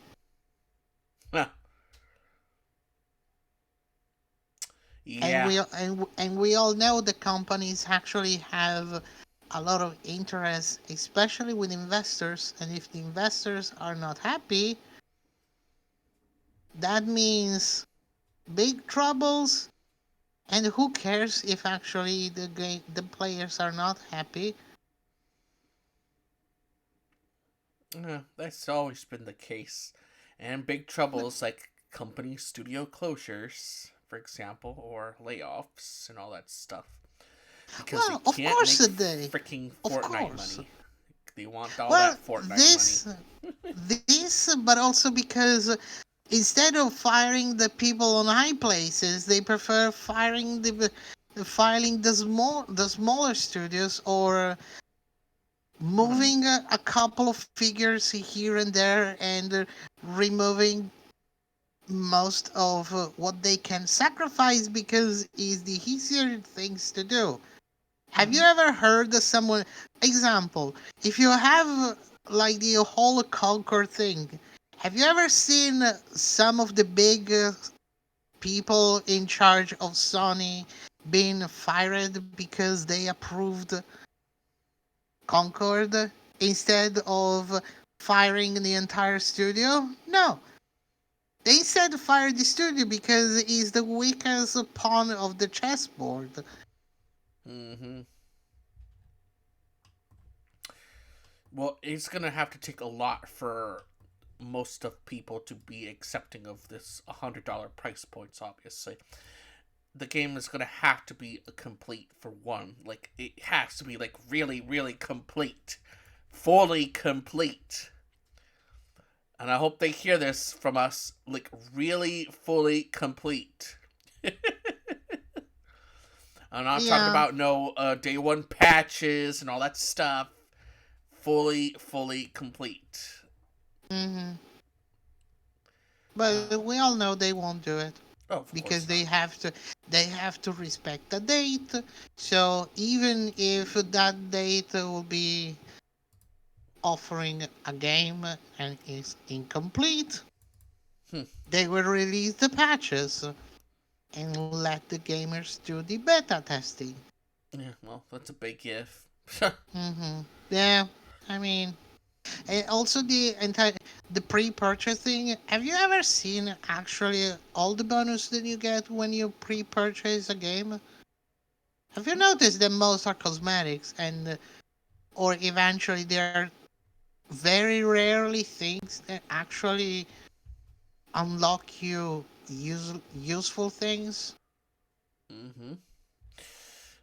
and Yeah. we all know the companies actually have a lot of interest, especially with investors. And if the investors are not happy, that means big troubles. And who cares if actually the players are not happy? That's always been the case. And big troubles like company studio closures, for example, or layoffs and all that stuff. Because they Well, of can't course make they, freaking of Fortnite course. money. They want all Well, that Fortnite money. this, but also because instead of firing the people on high places, they prefer filing the smaller studios, or moving a couple of figures here and there, and removing most of what they can sacrifice because it's the easier things to do. Have you ever heard of someone? Example, if you have like the whole Concord thing, have you ever seen some of the big people in charge of Sony being fired because they approved Concord instead of firing the entire studio? No. They instead fired the studio because it's the weakest pawn of the chessboard. Mm-hmm. Well, it's gonna have to take a lot for most of people to be accepting of this $100 price points. Obviously, the game is gonna have to be a complete for one. Like it has to be like really, really complete, fully complete. And I hope they hear this from us, like really, fully complete. I'm not talking Yeah. about no day one patches and all that stuff. Fully complete. hmm Uh, But we all know they won't do it oh, of because course not. they have to respect the date. So even if that date will be offering a game and is incomplete, Hmm. they will release the patches and let the gamers do the beta testing. Yeah, well, that's a big if. Yeah, I mean, and also the pre-purchasing. Have you ever seen actually all the bonus that you get when you pre-purchase a game? Have you noticed that most are cosmetics, and or eventually they are very rarely things that actually unlock you useful things? Mm-hmm.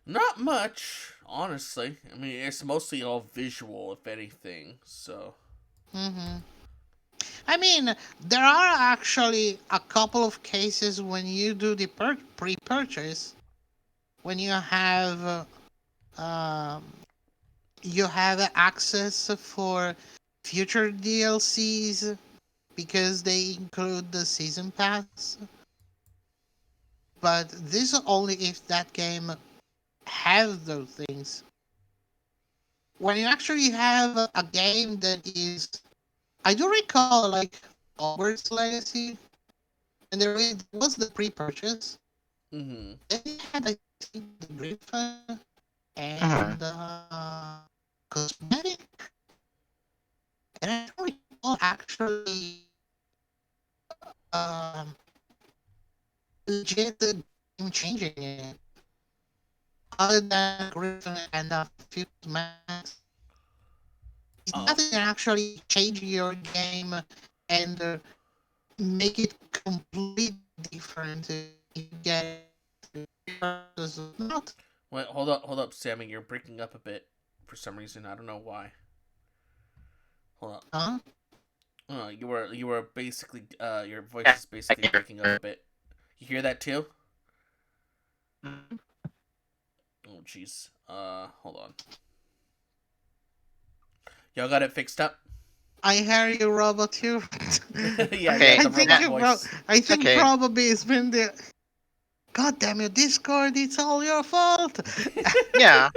Not much, honestly. I mean, it's mostly all visual, if anything. So. hmm I mean, there are actually a couple of cases when you do the pre-purchase, when um, you have access for future DLCs because they include the season pass. But this is only if that game has those things. When you actually have a game that is, I do recall like Hogwarts Legacy, and there was the pre-purchase. Mm-hmm. They had, I think, the Griffin Uh-huh. and cosmetic, and I don't recall actually um, legit game changing it, other than Griffin and a few cosmetics. It's Oh. nothing that actually change your game and make it completely different if you get it versus not. Wait, hold up, Sammy. You're breaking up a bit for some reason. I don't know why. Hold up. Huh? You were basically your voice is basically breaking up a bit. You hear that too? Oh jeez. Hold on. Y'all got it fixed up? I hear you, robot too. Yeah, you Okay. got I the think robot you voice. I think Okay. probably it's been the. God damn it, Discord! It's all your fault. Yeah.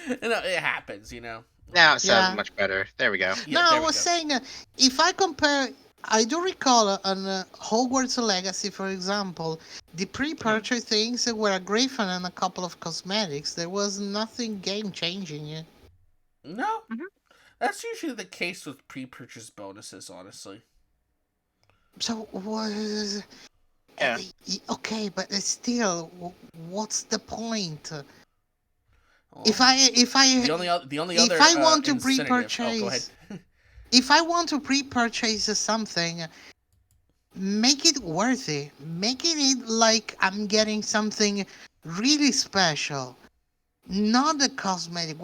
It happens, Now it sounds Yeah. much better. There we go. Yeah, No, I there we was go. saying if I compare I do recall on Hogwarts Legacy, for example, the Mhm. pre-purchase things were a griffin and a couple of cosmetics. There was nothing game-changing. No, Mhm. that's usually the case with pre-purchase bonuses. Honestly, So was Yeah. okay, but still, what's the point? If well, I if I the only if other I want to incentive. Oh, go ahead. pre-purchase, if I want to pre-purchase something, make it worthy. Making it like I'm getting something really special, not the cosmetic.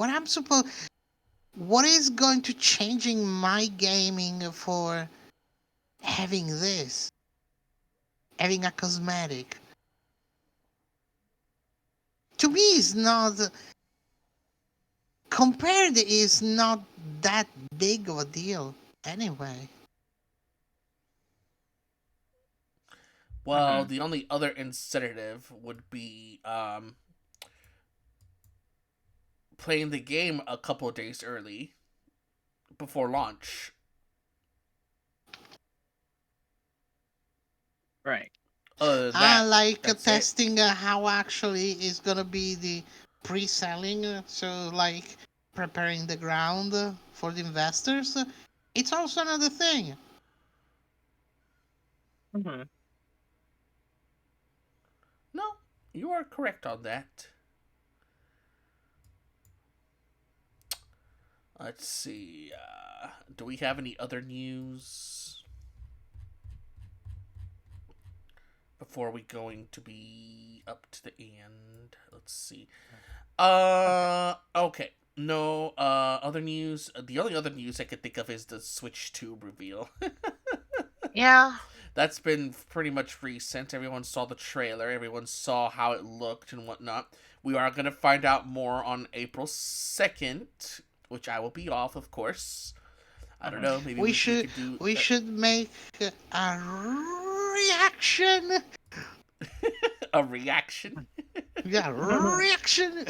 What is going to changing my gaming for having this, having a cosmetic? To me, it's not compared. Is not that big of a deal anyway. Well, Mhm. the only other incentive would be playing the game a couple of days early before launch. Right. Other than that, Like that's it. testing how actually is gonna be the pre-selling, so like preparing the ground for the investors. It's also another thing. Mhm. No, you are correct on that. Let's see. Do we have any other news before we going to be up to the end? Let's see. Okay. Okay. No, other news. The only other news I could think of is the Switch 2 reveal. Yeah. That's been pretty much recent. Everyone saw the trailer, everyone saw how it looked and whatnot. We are going to find out more on April 2nd, which I will be off, of course. I don't Mhm. know, maybe We we should could do we should make a reaction. a reaction. Yeah, reaction.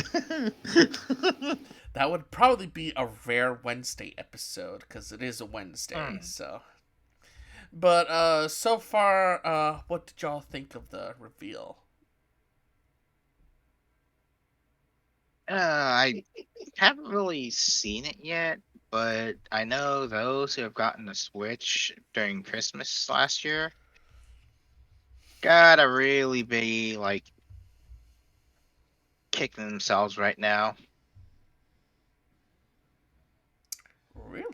That would probably be a rare Wednesday episode because it is a Wednesday. Mm. So, but so far, what did y'all think of the reveal? I haven't really seen it yet, but I know those who have gotten a Switch during Christmas last year gotta really be like kicking themselves right now. Really?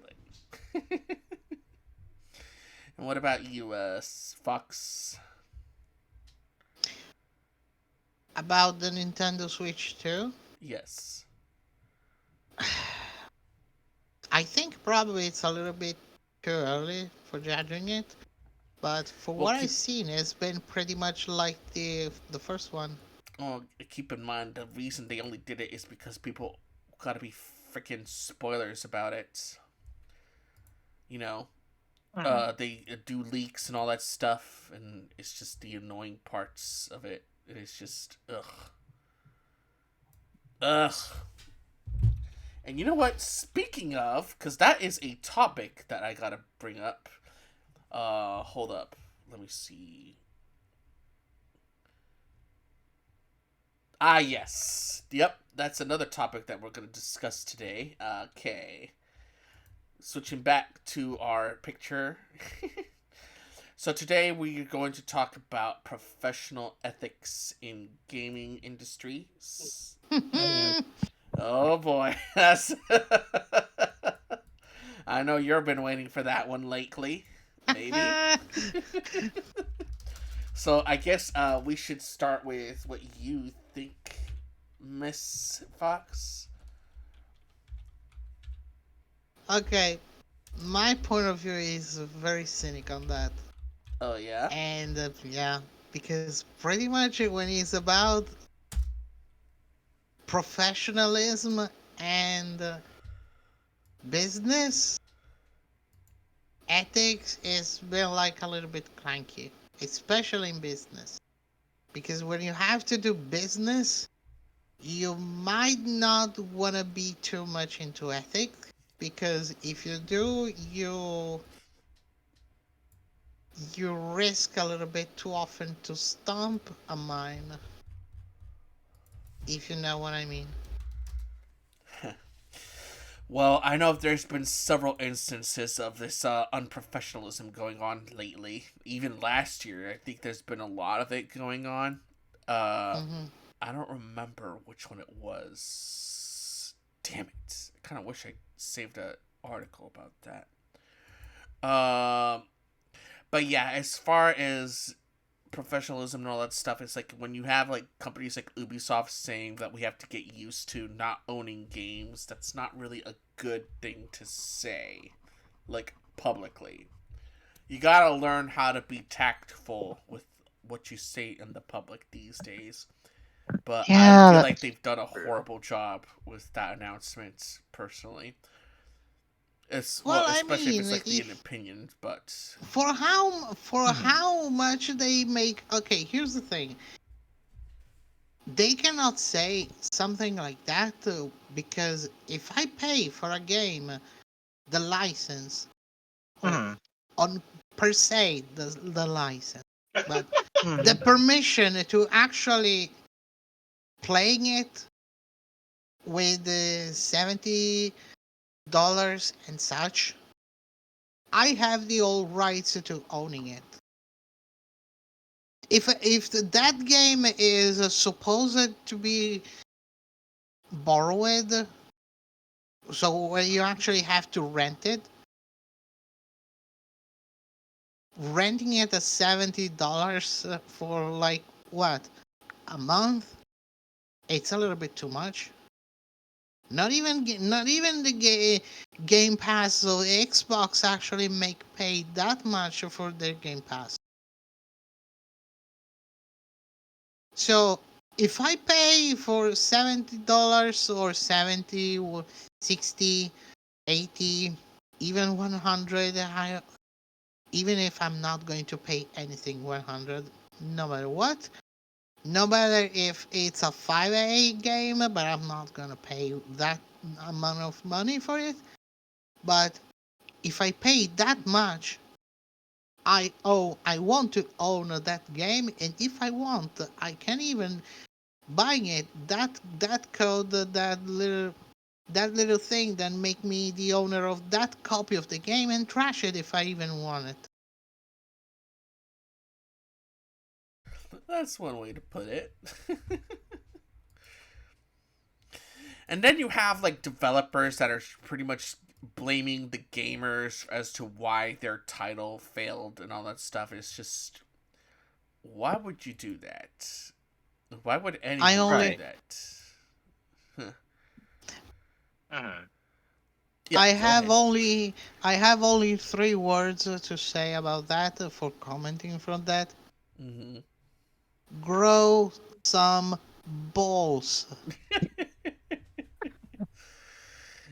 And what about you, Fox? About the Nintendo Switch 2, Yes. I think probably it's a little bit too early for judging it. But for Well, what I've keep seen, it's been pretty much like the first one. well, keep in mind the reason they only did it is because people gotta be freaking spoilers about it. You know, Mm. they do leaks and all that stuff, and it's just the annoying parts of it. It is just ugh. And you know what? Speaking of, because that is a topic that I gotta bring up. Hold up. Let me see. Ah, yes. Yep, that's another topic that we're gonna discuss today. Okay. Switching back to our picture. So today we are going to talk about professional ethics in gaming industries. Mhm. Oh boy, that's. I know you've been waiting for that one lately. Maybe. So I guess we should start with what you think, Miss Fox. Okay, my point of view is very cynic on that. Oh yeah. And yeah, because pretty much when it's about professionalism and business, ethics is been like a little bit clanky, especially in business. Because when you have to do business, you might not want to be too much into ethics. Because if you do, you risk a little bit too often to stomp a mine, if you know what I mean. Well, I know there's been several instances of this unprofessionalism going on lately. Even last year, I think there's been a lot of it going on. Uh, Hmm. I don't remember which one it was. Damn it! I kind of wish I saved an article about that. Um, but yeah, as far as professionalism and all that stuff, it's like when you have like companies like Ubisoft saying that we have to get used to not owning games, that's not really a good thing to say, like publicly. You gotta learn how to be tactful with what you say in the public these days. But I feel Yeah, like that's they've done a true. horrible job with that announcement, personally. It's Well, well, I especially if it's mean, like the an if opinion, but for Mhm. how much they make. Okay, here's the thing. They cannot say something like that because if I pay for a game, the license, or Mhm. on per se the license, but the Mhm. permission to actually playing it with the $70 and such, I have the all rights to owning it. If that game is supposed to be borrowed, so where you actually have to rent it, renting it at $70 for like what, a month, it's a little bit too much. Not even the Game Pass, so Xbox actually make pay that much for their Game Pass. So if I pay for $70 or 70 or 60, 80, even 100, even if I'm not going to pay anything 100, no matter what, no matter if it's a 5A game, but I'm not gonna pay that amount of money for it. But if I pay that much, I want to own that game, and if I want, I can even buy it. That code, that little thing, that make me the owner of that copy of the game and trash it if I even want it. that's one way to put it. And then you have like developers that are pretty much blaming the gamers as to why their title failed and all that stuff. It's just, why would you do that? Why would I anyone do only Right. that? Huh. Mhm. Yeah, I go have ahead. only I have only three words to say about that for commenting from that. Hmm. Grow some balls.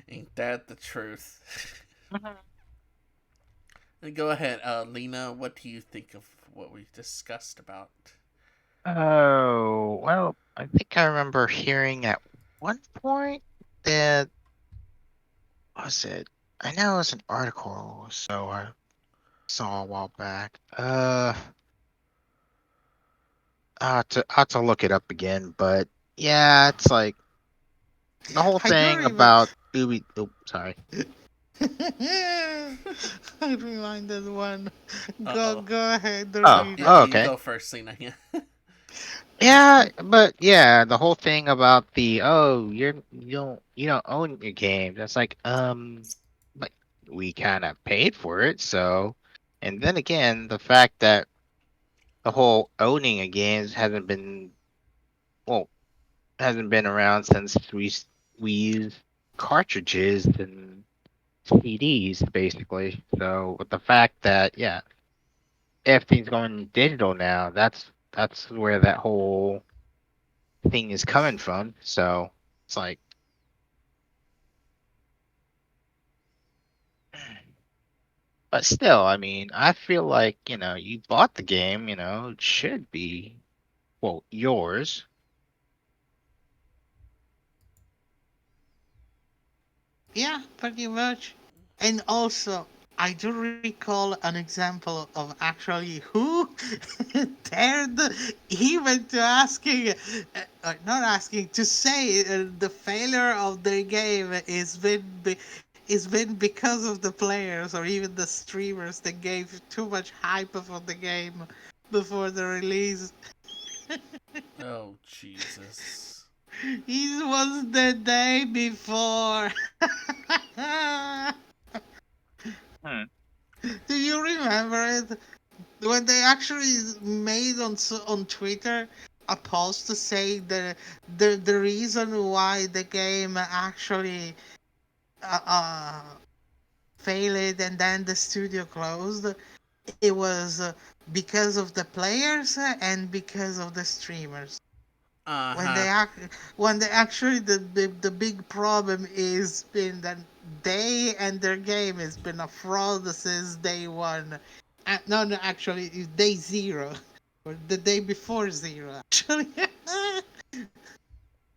Ain't that the truth? Mhm. And go ahead, Lena. What do you think of what we discussed about? Oh, well, I think I remember hearing at one point that what was it? I know it was an article, so I saw a while back. I have to look it up again, but yeah, it's like the whole I don't thing even. about Ubi. Oh, sorry. I reminded one. Uh Go oh. go ahead, Oh, read oh, it. You okay. go first, Lena. Yeah. Yeah, but yeah, the whole thing about the you don't own your game. That's like we kind of paid for it, so. And then again, the fact that the whole owning a game well hasn't been around since we used cartridges and CDs basically. So with the fact that yeah, everything's going digital now, that's where that whole thing is coming from. So it's like, but still, I mean, I feel like you bought the game, it should be well yours. Yeah, pretty much. And also, I do recall an example of actually who dared even to asking, not asking, to say the failure of their game is been because of the players or even the streamers that gave too much hype for the game before the release. Oh Jesus. It was the day before. Hmm. Do you remember it? When they actually made on Twitter a post to say the reason why the game actually uh, uh, failed and then the studio closed, it was because of the players and because of the streamers. Uh When huh. they actually the big problem is been that they and their game has been a fraud since day one. No, no, actually, it's day zero or the day before zero. Actually,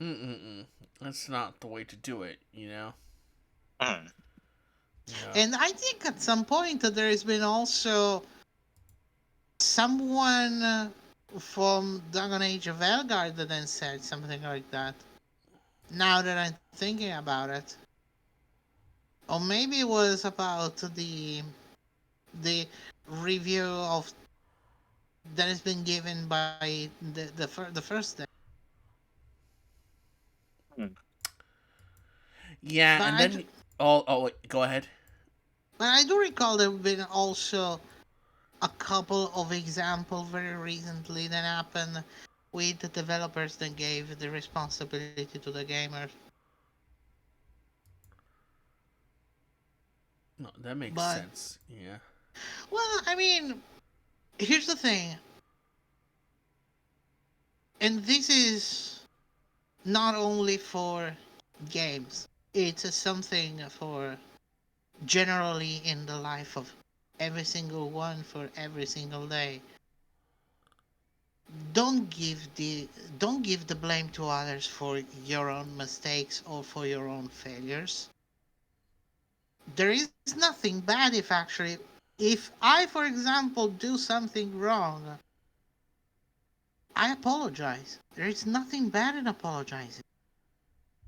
Mm-mm-mm. That's not the way to do it, you know? Hmm. Yeah. and I think at some point there has been also someone from Dragon Age of Elgard that then said something like that. Now that I'm thinking about it. Or maybe it was about the review of that has been given by the first day. Hmm. Yeah, But and then wait, go ahead. I do recall there have been also a couple of examples very recently that happened with the developers that gave the responsibility to the gamers. No, that makes But sense. Yeah. well, I mean, here's the thing, and this is not only for games. It's something for generally in the life of every single one for every single day. don't give the don't give the blame to others for your own mistakes or for your own failures. There is nothing bad if I, for example, do something wrong, I apologize. There is nothing bad in apologizing.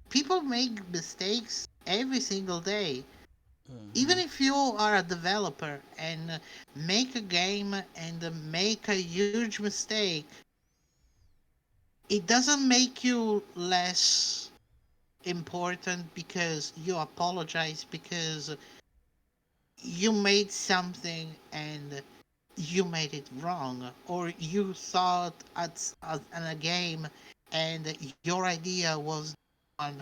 People make mistakes every single day. Even Mm-hmm. if you are a developer and make a game and make a huge mistake, it doesn't make you less important because you apologize because you made something and you made it wrong or you thought at a game and your idea was on.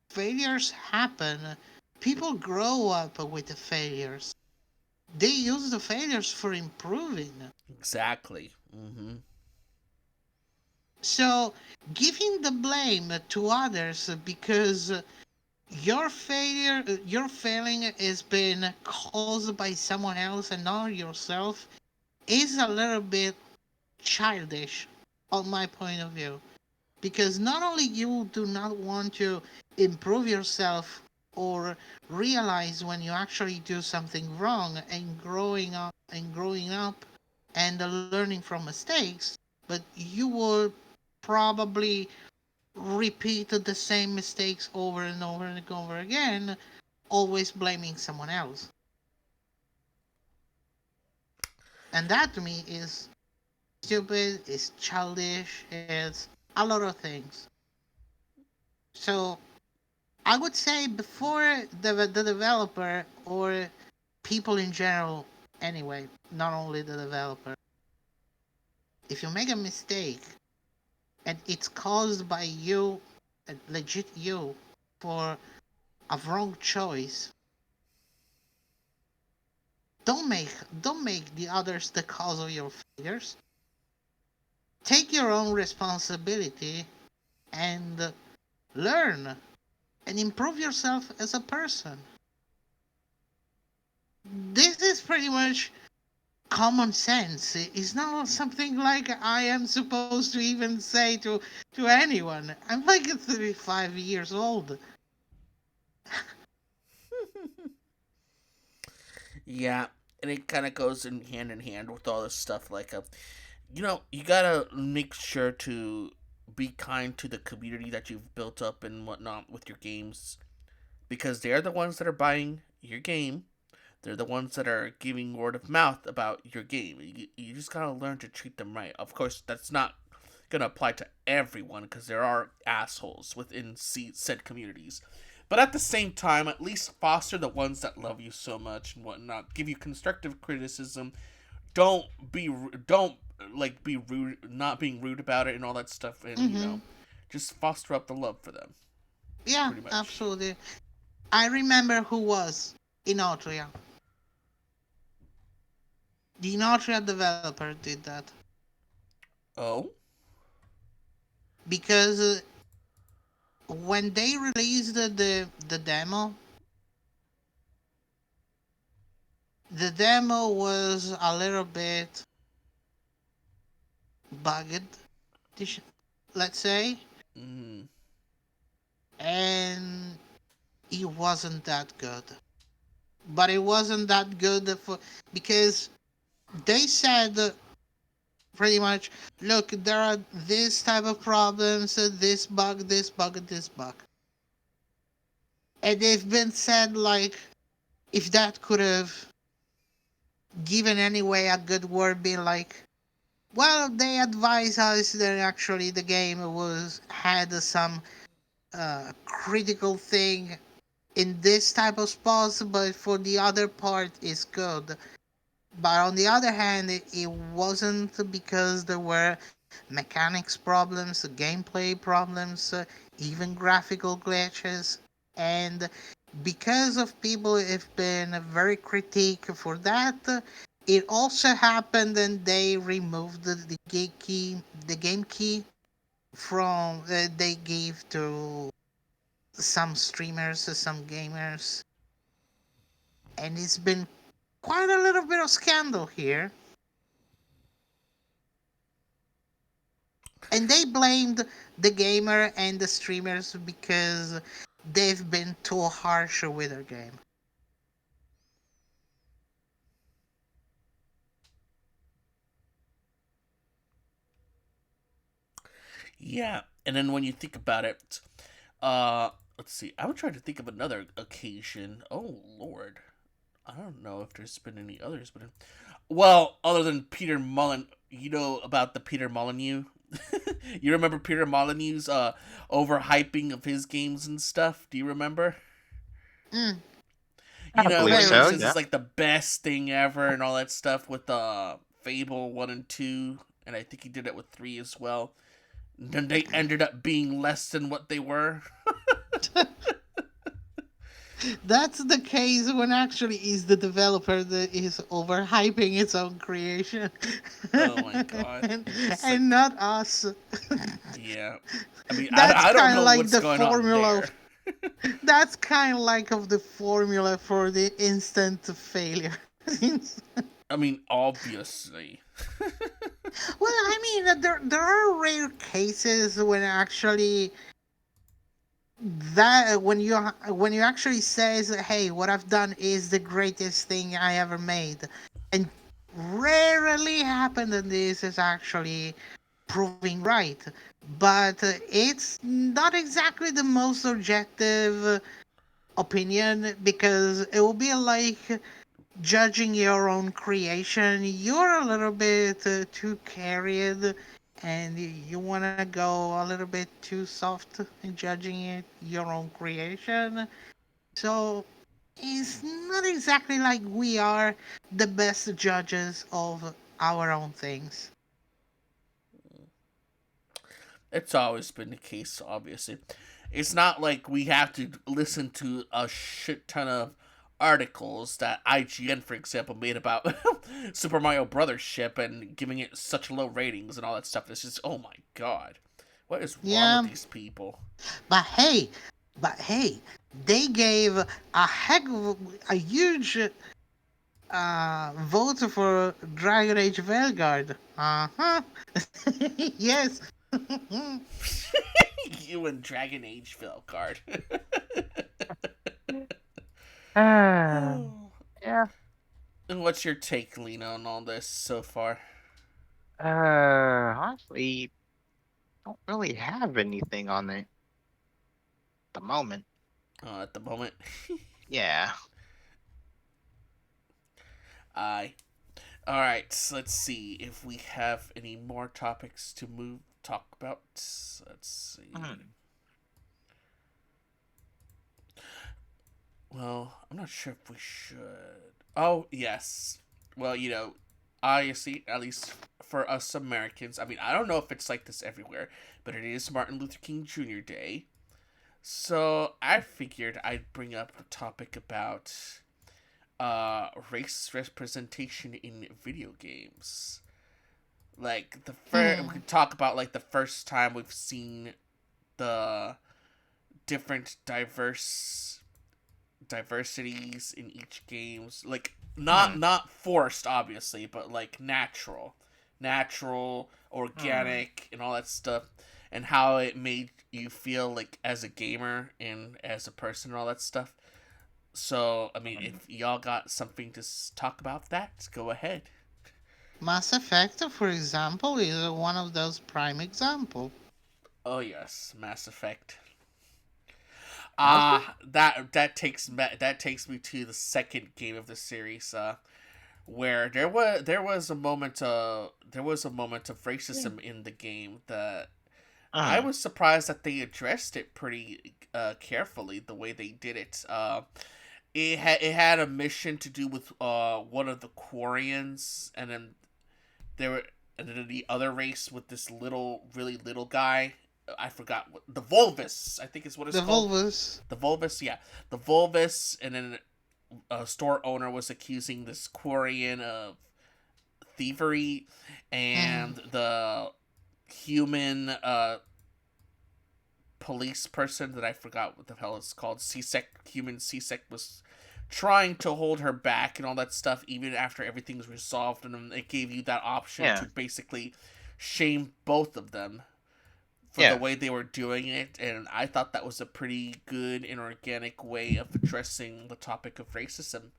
Failures happen. People grow up with the failures. They use the failures for improving. Exactly. Mm-hmm. So giving the blame to others because your failing has been caused by someone else and not yourself is a little bit childish on my point of view. Because not only you do not want to improve yourself or realize when you actually do something wrong and growing up and learning from mistakes, but you will probably repeat the same mistakes over and over and over again, always blaming someone else. And that to me is stupid, is childish, it's a lot of things. So I would say before the developer or people in general, anyway, not only the developer, if you make a mistake and it's caused by you, legit you, for a wrong choice, don't make don't make the others the cause of your failures. Take your own responsibility and learn and improve yourself as a person. This is pretty much common sense. It's not something like I am supposed to even say to anyone. I'm like 35 years old. Yeah, and it kind of goes in hand with all this stuff. Like, you gotta make sure to be kind to the community that you've built up and whatnot with your games, because they're the ones that are buying your game. They're the ones that are giving word of mouth about your game. You just gotta learn to treat them right. Of course, that's not gonna apply to everyone because there are assholes within said communities. But at the same time, at least foster the ones that love you so much and whatnot. Give you constructive criticism. Don't like be rude, not being rude about it and all that stuff. And Mm-hmm. just foster up the love for them, Yeah, pretty much. absolutely. I remember who was in Austria. The Austria developer did that Oh. because when they released the the demo was a little bit bugged, let's say, Mm. and it wasn't that good. But it wasn't that good because they said pretty much, look, there are this type of problems, this bug, this bug, and this bug. And they've been said like, if that could have given anyway a good word, being like, well, they advise us that actually the game was had some critical thing in this type of spots, but for the other part is good. But on the other hand, it wasn't because there were mechanics problems, gameplay problems, even graphical glitches, and because of people have been very critique for that, it also happened and they removed the game key from they gave to some streamers, some gamers, and it's been quite a little bit of scandal here. And they blamed the gamer and the streamers because they've been too harsh with their game. Yeah, and then when you think about it, let's see. I would try to think of another occasion. Oh Lord, I don't know if there's been any others, but well, other than Peter Mullen, you know about the Peter Molyneux. You remember Peter Molyneux's overhyping of his games and stuff? Do you remember? Mm, You I know believe where he so. says very. Yeah. it's like the best thing ever and all that stuff with Fable 1 and 2, and I think he did it with 3 as well. Then they ended up being less than what they were. That's the case when actually is the developer that is overhyping its own creation, Oh my god. and, It's and like, not us. yeah. I mean, That's I don't kind of know like what's the going on formula. there. That's kind of like of the formula for the instant failure. I mean, obviously. Well, I mean, there are rare cases when actually that when you actually says, "Hey, what I've done is the greatest thing I ever made," and rarely happen that this is actually proving right. But it's not exactly the most objective opinion because it will be like judging your own creation. You're a little bit too carried and you want to go a little bit too soft in judging it, your own creation. So it's not exactly like we are the best judges of our own things. It's always been the case, obviously. It's not like we have to listen to a shit ton of articles that IGN, for example, made about Super Mario Brothers ship and giving it such low ratings and all that stuff. It's just, oh my god. What is wrong with Yeah, these people? but hey, but hey, they gave a huge vote for Dragon Age Vanguard. Uh huh. Yes. You and Dragon Age Phil card. Ah, Oh. yeah. And what's your take, Lena, on all this so far? Honestly, don't really have anything on it at the moment. At the moment, Yeah. I. All right, so let's see if we have any more topics to talk about. Let's see. Hmm. Well, I'm not sure if we should. Oh, yes. Well, obviously, at least for us Americans, I mean, I don't know if it's like this everywhere, but it is Martin Luther King Jr. Day. So I figured I'd bring up a topic about race representation in video games. Like we Hmm. could talk about like the first time we've seen the different diversities in each games, like not Hmm. not forced obviously, but like natural, Hmm. organic, and all that stuff, and how it made you feel like as a gamer and as a person and all that stuff. So I mean, Hmm. if y'all got something to talk about that, go ahead. Mass Effect, for example, is one of those prime example. Oh yes, Mass Effect. Honestly? That takes me to the second game of the series, where there was a moment of Yeah. racism in the game that I Uh, was surprised that they addressed it pretty carefully the way they did it. It had a mission to do with one of the Quarians, and then there were and then the other race with this really little guy. I forgot what the Volvis, I think is what it's The called. Volvus. The Volvis, yeah, the Volvis, and then a store owner was accusing this Quarian of thievery, Hmm. and the human police person that I forgot what the hell it's called, CSEC, human CSEC, was trying to hold her back and all that stuff, even after everything's resolved, and then it gave you that option yeah. to basically shame both of them for the Yeah. way they were doing it, and I thought that was a pretty good and organic way of addressing the topic of racism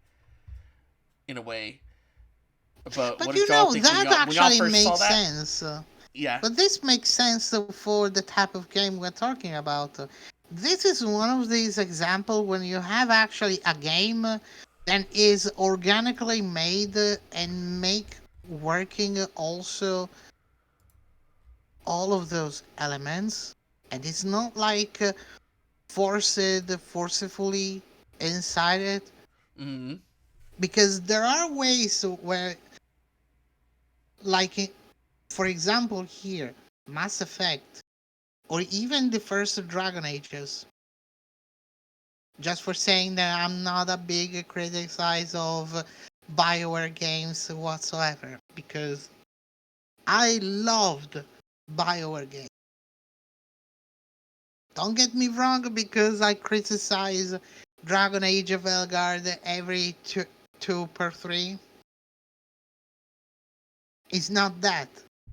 in a way. But what But did y'all think when that y'all actually first saw makes that? sense. Yeah. But this makes sense for the type of game we're talking about. This is one of these examples when you have actually a game that is organically made and make working also all of those elements, and it's not like forcefully inside it, Mm-hmm. because there are ways where, like, for example, here, Mass Effect, or even the first Dragon Ages. Just for saying that I'm not a big critic of BioWare games whatsoever, because I loved BioWare games. Don't get me wrong, because I criticize Dragon Age of Elgard every two per three. It's not that,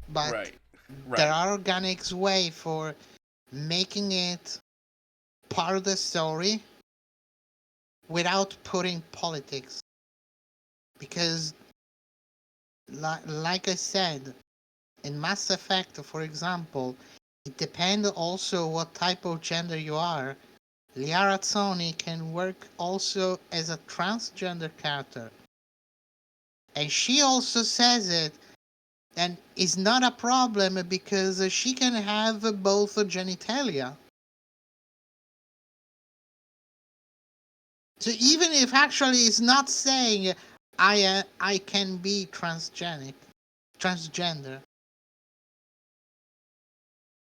but Right. there Right. are organic way for making it part of the story without putting politics. Because, like I said, in Mass Effect, for example, it depends also what type of gender you are. Liara Sony can work also as a transgender character. And she also says it, and it's not a problem because she can have both genitalia. So even if actually it's not saying I can be transgender,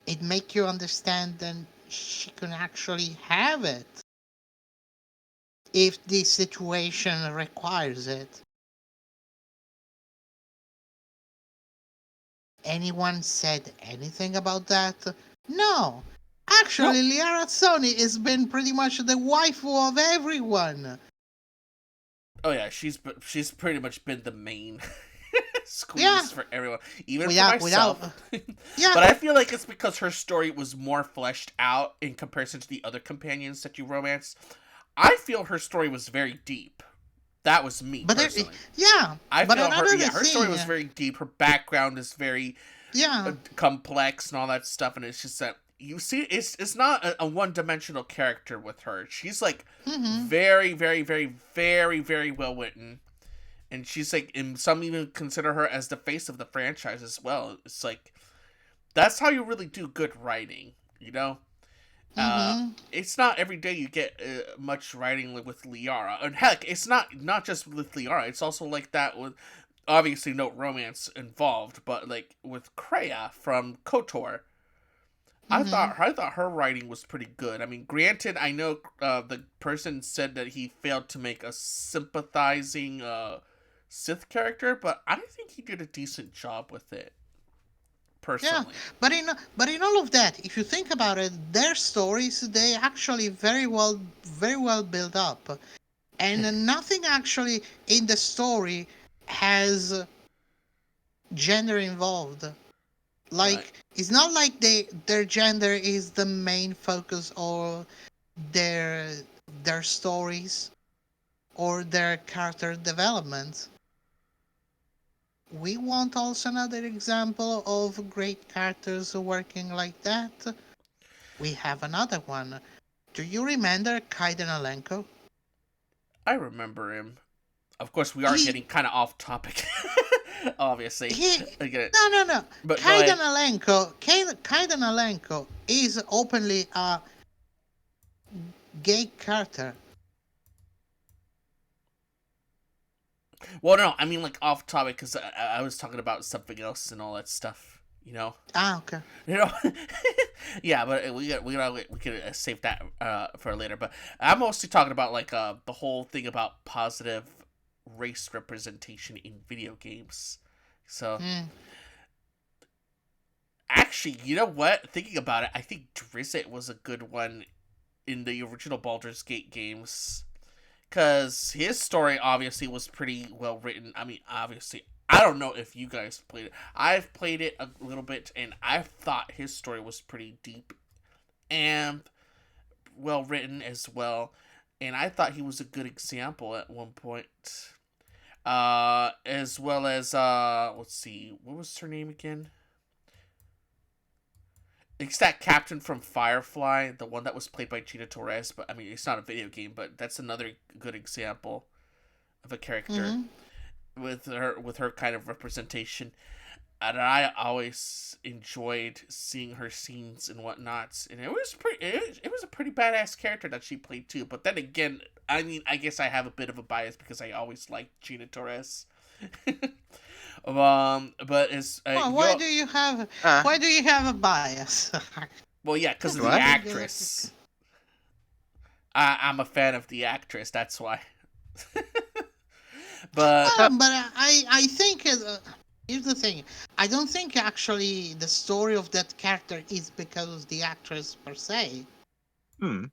it make you understand that she can actually have it if the situation requires it. Anyone said anything about that? No. No. Actually, Liara Sony has been pretty much the waifu of everyone. Oh yeah, she's pretty much been the main Yeah, squeeze for everyone, even for without, myself. yeah. But I feel like it's because her story was more fleshed out in comparison to the other companions that you romance. I feel her story was very deep. That was me But personally. yeah, I but feel another her story thing, was very deep. Her background is very yeah, complex and all that stuff, and it's just that you see, it's not a one dimensional character with her. She's like hmm very, very, very, very, very well written, and she's like, and some even consider her as the face of the franchise as well. It's like that's how you really do good writing, you know. Uh, hmm it's not every day you get much writing with Liara, and heck, it's not just with Liara. It's also like that with obviously no romance involved, but like with Kreia from KOTOR. hmm I thought her writing was pretty good. I mean, granted, I know the person said that he failed to make a sympathizing Sith character, but I think he did a decent job with it yeah. personally. But in all of that, if you think about it, their stories they actually very well built up, and nothing actually in the story has gender involved. Right. Like it's not like their gender is the main focus or their their stories or their character development. We want also another example of great characters working like that. We have another one. Do you remember Kaiden Alenko? I remember him. Of course, we are He getting kind of off topic. Obviously, he I get it. no. But go ahead. Kaiden Alenko is openly a gay character. Well, no, I mean like off topic because I was talking about something else and all that stuff. You know. Ah, okay. You know, yeah, but we could save that for later. But I'm mostly talking about like the whole thing about positive race representation in video games. So Hmm. actually, you know what? Thinking about it, I think Drizzt was a good one in the original Baldur's Gate games because his story obviously was pretty well written. I mean, obviously, I don't know if you guys played it. I've played it a little bit, and I thought his story was pretty deep and well written as well. And I thought he was a good example at one point. As well as let's see, what was her name again? It's that captain from Firefly, the one that was played by Gina Torres. But I mean, it's not a video game, but that's another good example of a character hmm with her kind of representation. And I always enjoyed seeing her scenes and whatnot, and it was a pretty badass character that she played too. But then again, I mean, I guess I have a bit of a bias because I always liked Gina Torres. But it's Well, Uh, why do you have a bias? well, yeah, because of the What? actress. I'm a fan of the actress. That's why. But so, But I think here's the thing. I don't think actually the story of that character is because of the actress per se. hmm.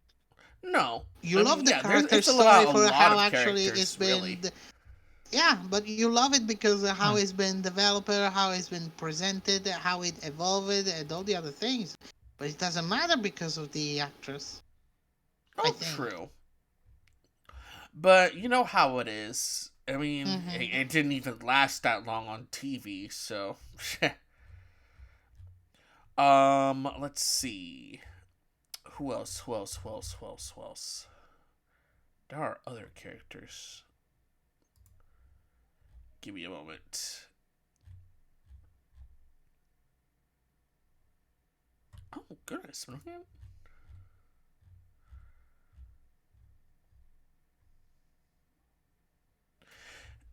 no, You I love mean, the yeah, there's character it's story a for lot how of actually it's characters been. really. Yeah, but you love it because of how Hmm. it's been developed, how it's been presented, how it evolved, and all the other things. But it doesn't matter because of the actress. I Oh, think. true. But you know how it is. I mean, hmm it didn't even last that long on TV, so. Let's see. Who else? Who else? Who else? Who else? Who else? There are other characters. Give me a moment. Oh goodness, man.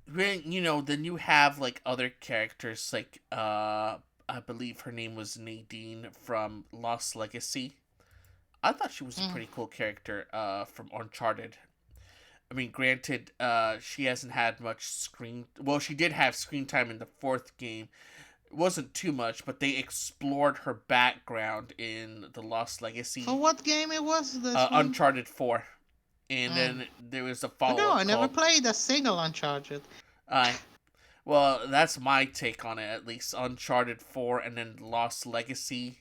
Then you know, then you have like other characters like I believe her name was Nadine from Lost Legacy. I thought she was a Mm. pretty cool character from Uncharted. I mean, granted, she hasn't had much screen. Well, she did have screen time in the fourth game. It wasn't too much, but they explored her background in the Lost So Legacy, what game it was this one? Uncharted 4, and Mm. then there was a Oh, no, follow I up never called. played a single Uncharted. I Well, that's my take on it. At least Uncharted 4, and then Lost Legacy,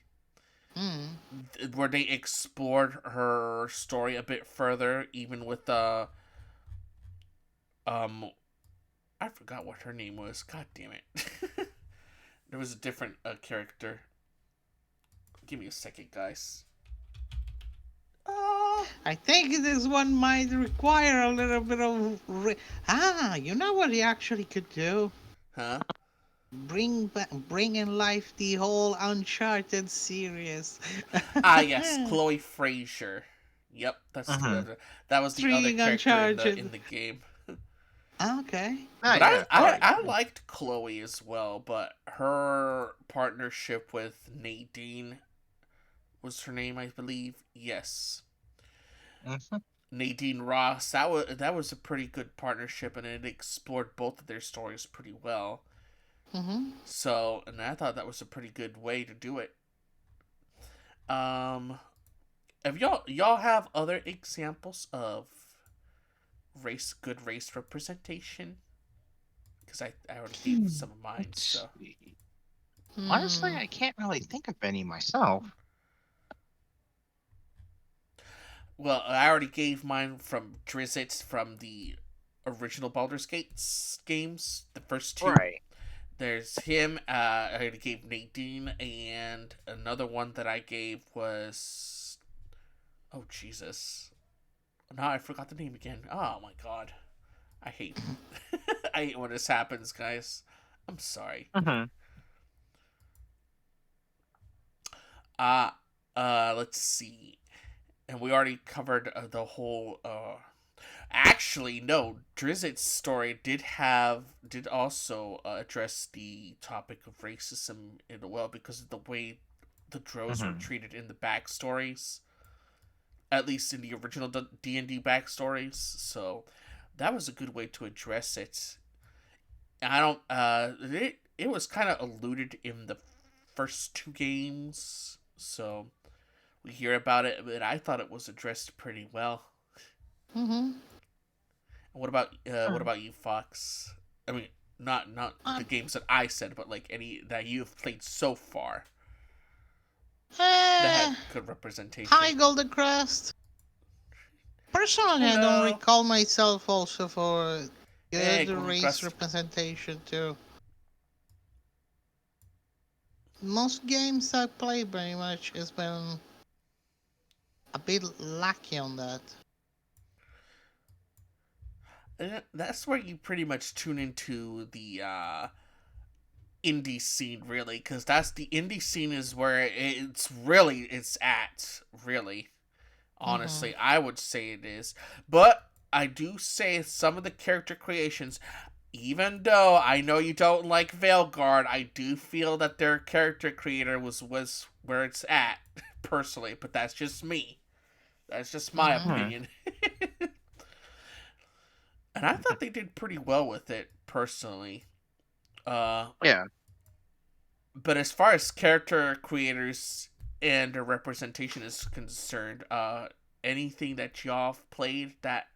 Mm. where they explored her story a bit further, even with Um, I forgot what her name was. God damn it. There was a different character. Give me a second, guys. Uh, I think this one might require a little bit of. You know what he actually could do? huh? Bring in life the whole Uncharted series. Ah, yes, Chloe Frazier. Yep, that's the Mm-hmm. other. That was the other String character in Uncharted. the game. Okay. Oh But yeah, Chloe. I liked Chloe as well, but her partnership with Nadine was her name, I believe. Yes, Mm-hmm. Nadine Ross. That was a pretty good partnership, and it explored both of their stories pretty well. Mm-hmm. So, and I thought that was a pretty good way to do it. Um, have y'all have other examples of good race representation? Because I already gave some of mine. Let's So, see. Honestly, Hmm. I can't really think of any myself. well, I already gave mine from Drizzt from the original Baldur's Gate games, the first two. Right. There's him. I already gave Nadine, and another one that I gave was, oh Jesus, now I forgot the name again. Oh my god, I hate I hate when this happens, guys. I'm sorry. Mm-hmm. Uh let's see. And we already covered the whole actually no, Drizzt's story did also address the topic of racism in a well because of the way the drows were Mm-hmm. treated in the backstories, at least in the original D&D backstories. So that was a good way to address it. I don't it was kind of alluded in the first two games. So we hear about it, but I thought it was addressed pretty well. Mm-hmm. What about you, Fox? I mean, not the Um, games that I said, but like any that you've played so far that had eh, good representation. Hi, Golden Crest. Personally, I don't Hello. recall myself also for Hey, good Golden race Crust. representation too. Most games I play pretty much has been a bit lacky on that. That's where you pretty much tune into the indie scene, really, because that's the indie scene is where it's at, really. Mm-hmm. Honestly, I would say it is. But I do say some of the character creations, even though I know you don't like Veilguard, I do feel that their character creator was where it's at, personally. But that's just me. That's just my Mm-hmm. Mm-hmm. opinion. And I thought they did pretty well with it, personally. Uh, Yeah. but as far as character creators and their representation is concerned, anything that y'all have played that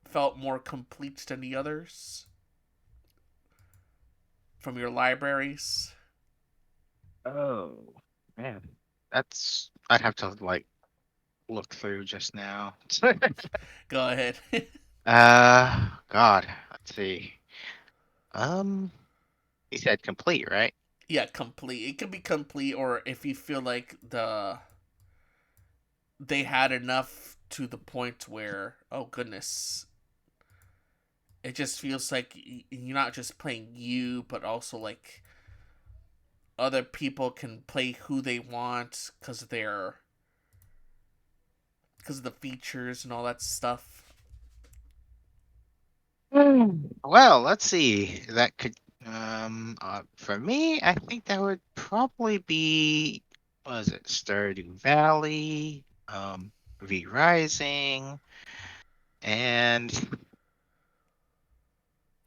felt more complete than the others from your libraries? Oh man, that's I'd have to like look through just now. Go ahead. God, let's see. Um, he said complete, right? Yeah, complete. It could be complete, or if you feel like they had enough to the point where, oh goodness, it just feels like you're not just playing you, but also like other people can play who they want because of the features and all that stuff. Well, let's see. That could for me, I think that would probably be what is it, Stardew Valley, V Rising, and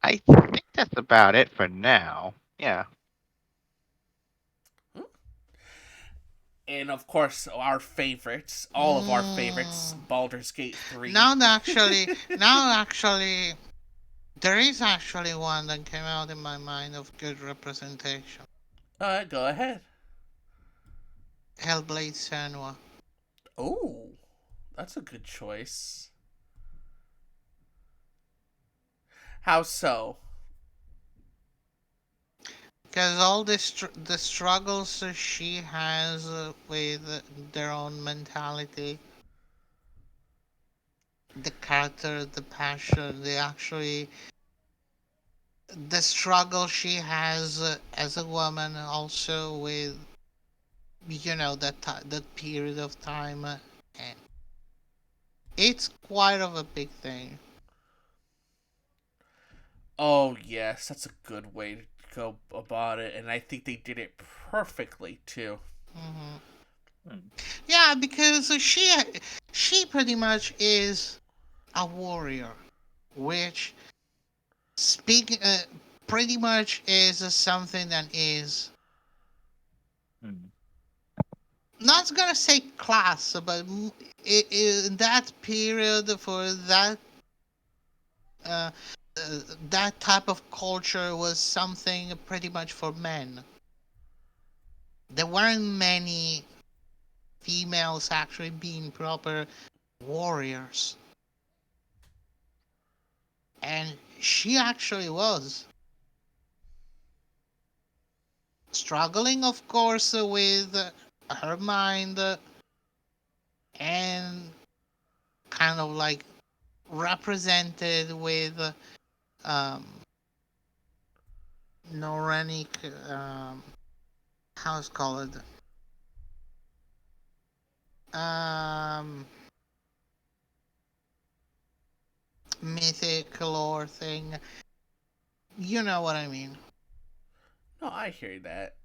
I think that's about it for now. Yeah. And of course, our favorites, all of our favorites, Mm. Baldur's Gate 3. Now, actually, now actually, there is actually one that came out in my mind of good representation. Go ahead. Hellblade Senua. Oh, that's a good choice. How so? Because all the struggles she has with their own mentality, the character, the passion, the struggle she has as a woman, also with that period of time, and it's quite of a big thing. Oh, yes, that's a good way to go about it, and I think they did it perfectly too. Hmm. Hmm. Yeah, because she pretty much is a warrior, which speak pretty much is something that is Hmm. not gonna say class, but in that period for uh, that type of culture was something pretty much for men. There weren't many females actually being proper warriors, and she actually was struggling, of course, with her mind and kind of like represented with um, Noranic, how's called, um, mythic lore thing. You know what I mean? No, I hear that.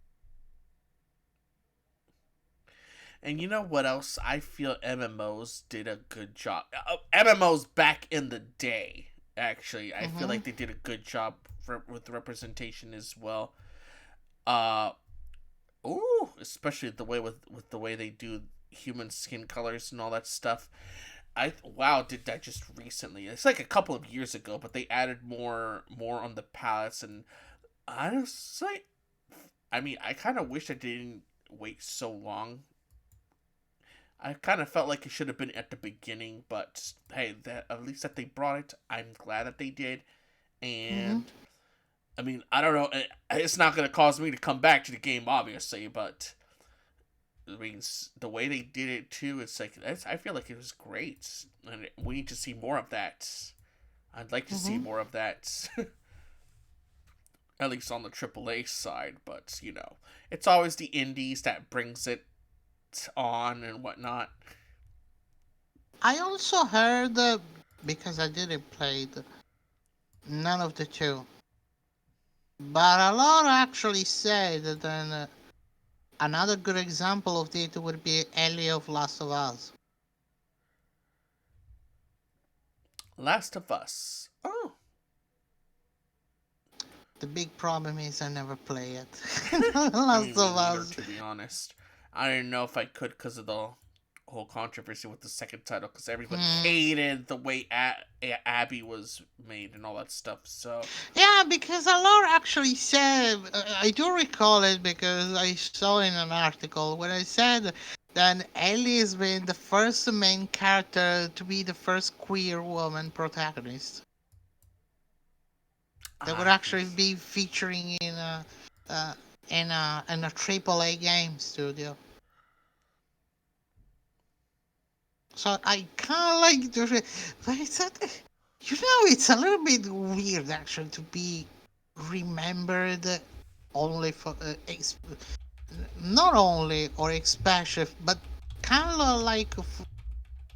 And you know what else? I feel MMOs did a good job. MMOs back in the day, actually, I feel Mm-hmm. like they did a good job with representation as well. Uh, ooh, especially the way with the way they do human skin colors and all that stuff. Wow, did that just recently? It's like a couple of years ago, but they added more on the palettes, and honestly, I mean, I kind of wish I didn't wait so long. I kind of felt like it should have been at the beginning, but hey, that at least that they brought it. I'm glad that they did, Mm-hmm. and I mean, I don't know. It's not gonna cause me to come back to the game, obviously, but I mean, the way they did it too, it's like I feel like it was great, and we need to see more of that. I'd like to see Mm-hmm. more of that, at least on the AAA side. But it's always the indies that brings it on and whatnot. I also heard, because I didn't play none of the two, but a lot actually said that another good example of it would be Ellie of Last of Us. Last of Us. Oh, The big problem is I never play it. I Last mean, me of neither, Us. to be honest. I didn't know if I could because of the whole controversy with the second title, because everybody Hmm. hated the way Abby was made and all that stuff. So, Yeah, because a lot actually said, I do recall it because I saw in an article when I said that Ellie has been the first main character to be the first queer woman protagonist that would I. actually be featuring uh, in a AAA game studio. So I kind of like but it's a little bit weird actually to be remembered only for not only or especially, but kind of like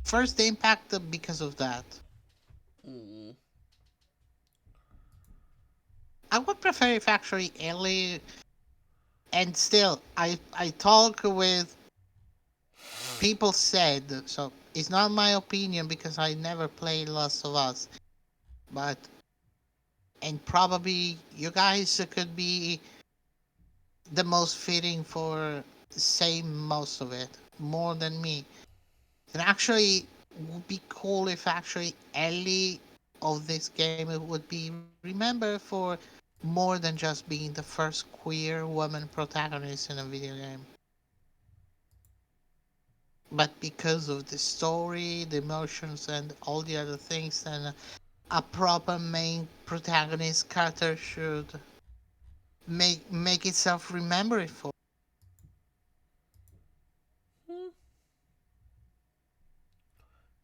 first impact because of that. Mm, I would prefer if actually Ellie, and still I talk with people said, so it's not my opinion because I never played Last of Us, but and probably you guys could be the most fitting for say most of it more than me. And actually, would be cool if actually Ellie of this game would be remembered for more than just being the first queer woman protagonist in a video game, but because of the story, the emotions, and all the other things, and a proper main protagonist character should make itself remembered for. Hmm,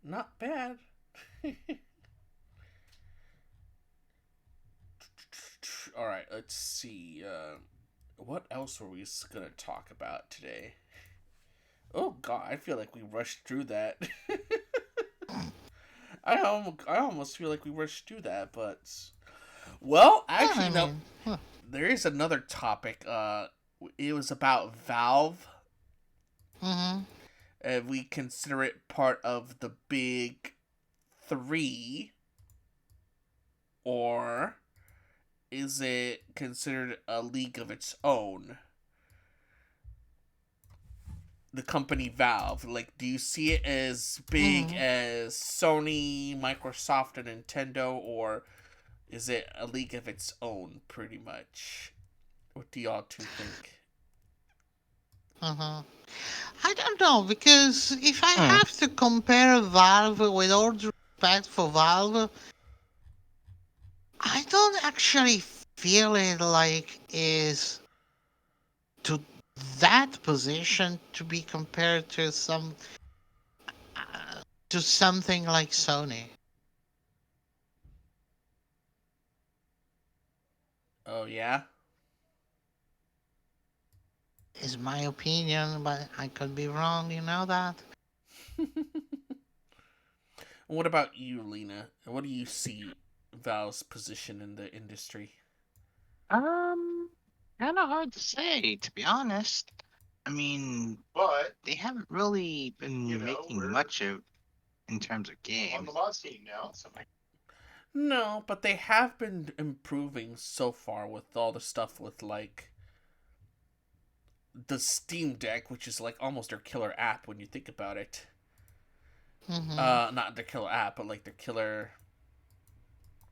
not bad. All right, let's see. What else were we gonna talk about today? Oh God, I feel like we rushed through that. I almost feel like we rushed through that, but well, Yeah, actually, I no. mean, huh. There is another topic. It was about Valve. Mhm. We consider it part of the big three, or is it considered a league of its own? The company Valve, like, do you see it as big Mhm. as Sony, Microsoft, and Nintendo, or is it a league of its own, pretty much? What do y'all two think? Uh-huh. I don't know because if I Hmm. have to compare Valve with all due respect for Valve, I don't actually feel it like is to that position to be compared to to something like Sony. Oh yeah. Is my opinion, but I could be wrong. You know that. What about you, Lena? What do you see Valve's position in the industry? Um, Kind of hard to say, to be honest. I mean, But they haven't really you been know, making we're much of in terms of on the games. mod team now. So No, but they have been improving so far with all the stuff with like the Steam Deck, which is like almost their killer app when you think about it. Mm-hmm. Not their killer app, but like their killer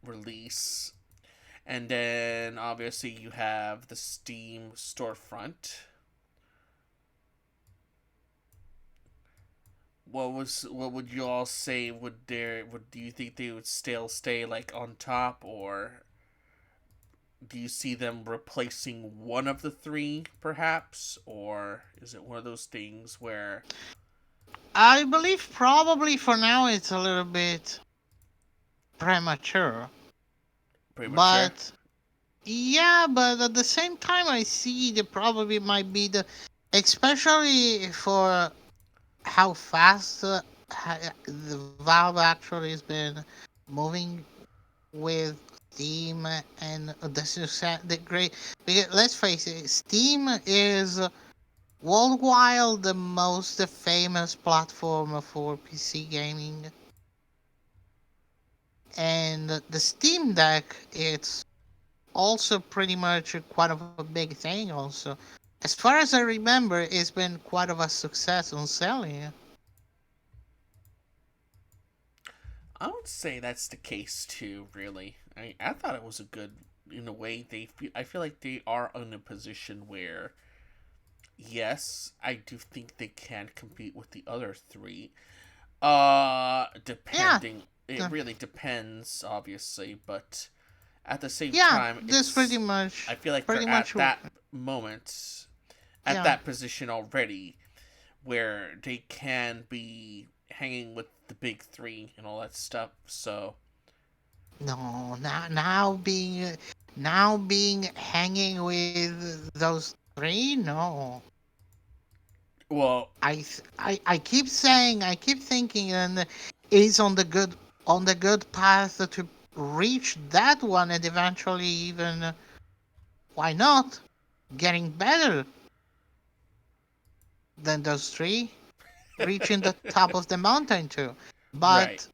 release. And then obviously you have the Steam storefront. What would you all say would do you think they would still stay like on top, or do you see them replacing one of the three perhaps, or is it one of those things where I believe probably for now it's a little bit premature, premature? but yeah, but at the same time I see the probably might be the, especially for how fast the Valve actually has been moving with Steam and the success, the great. Because let's face it, Steam is worldwide the most famous platform for PC gaming, and the Steam Deck it's also pretty much quite of a big thing. Also, as far as I remember, it's been quite of a success on selling. I would say that's the case too. Really, I thought it was a good in a way. I feel like they are in a position where yes, I do think they can compete with the other three. Yeah, Depending, it really depends, obviously, but at the same yeah, time, this it's. I feel like pretty they're much, at that moment, at yeah. that position already, where they can be hanging with the big three and all that stuff. So, No, now being hanging with those three, no. well, I keep saying, I keep thinking, and is on the good path to reach that one, and eventually even why not getting better than those three, reaching the top of the mountain too. right. But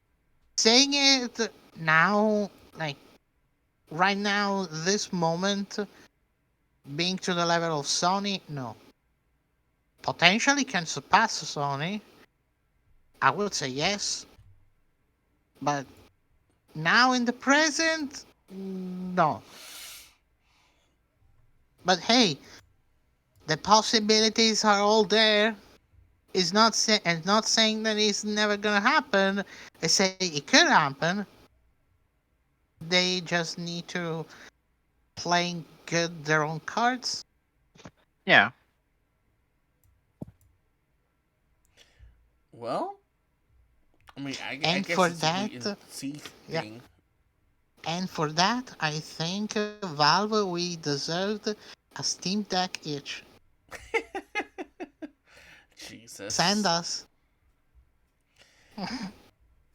saying it now, like right now, this moment, being to the level of Sony, no. Potentially can surpass Sony. I would say yes, but now in the present, no. But hey, the possibilities are all there. It's not saying that it's never gonna happen. I say it could happen. They just need to play good their own cards. Yeah. Well, I mean, I And guess for it's a wait that, and see yeah. thing. And for that, I think Valve we deserved a Steam Deck each. Send Jesus. us.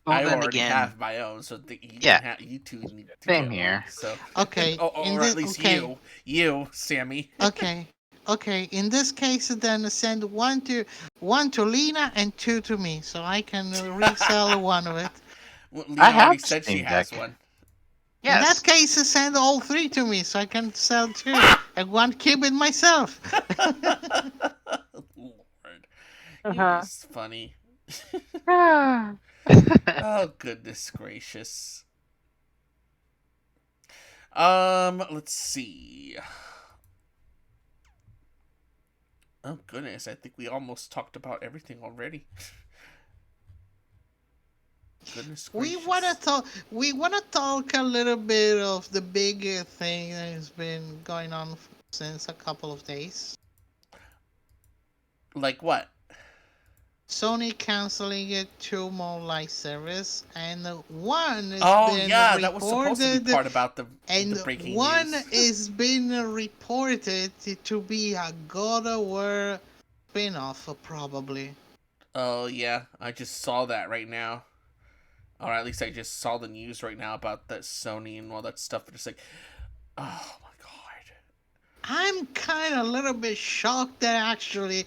Well, I then already again, have my own, so you yeah, can have you two need to same get one. here. So, Okay, in or at this least okay, you, Sammy. okay. In this case, then send one to Lena and two to me, so I can resell one of it. Well, I Lena already have said she Steam has Deck. one. In that Yes. case, send all three to me, so I can sell two and one keep it myself. Lord, you're Uh-huh. just funny. Ah. Oh goodness gracious. Let's see. Oh goodness, I think we almost talked about everything already. Goodness We wanna gracious. talk. We wanna talk a little bit of the big thing that has been going on since a couple of days. Like what? Sony canceling it two more live service, and one has Oh been yeah, that was supposed to be reported, part about and the breaking one news. is been reported to be a God of War spin-off, probably. Oh yeah, I just saw that right now. Or at least I just saw the news right now about that Sony and all that stuff. Just like, oh my god. I'm kind of a little bit shocked that actually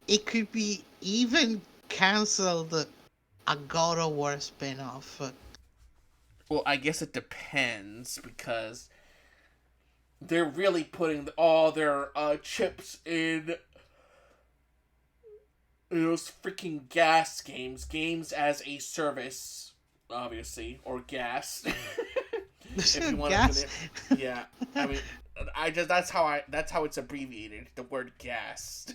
it could be even canceled a God of War spin-off. Well, I guess it depends because they're really putting all their chips in those freaking gas games as a service, obviously, or gas. If you want to put Gas. it, yeah. I mean, I just that's how it's abbreviated. The word gas.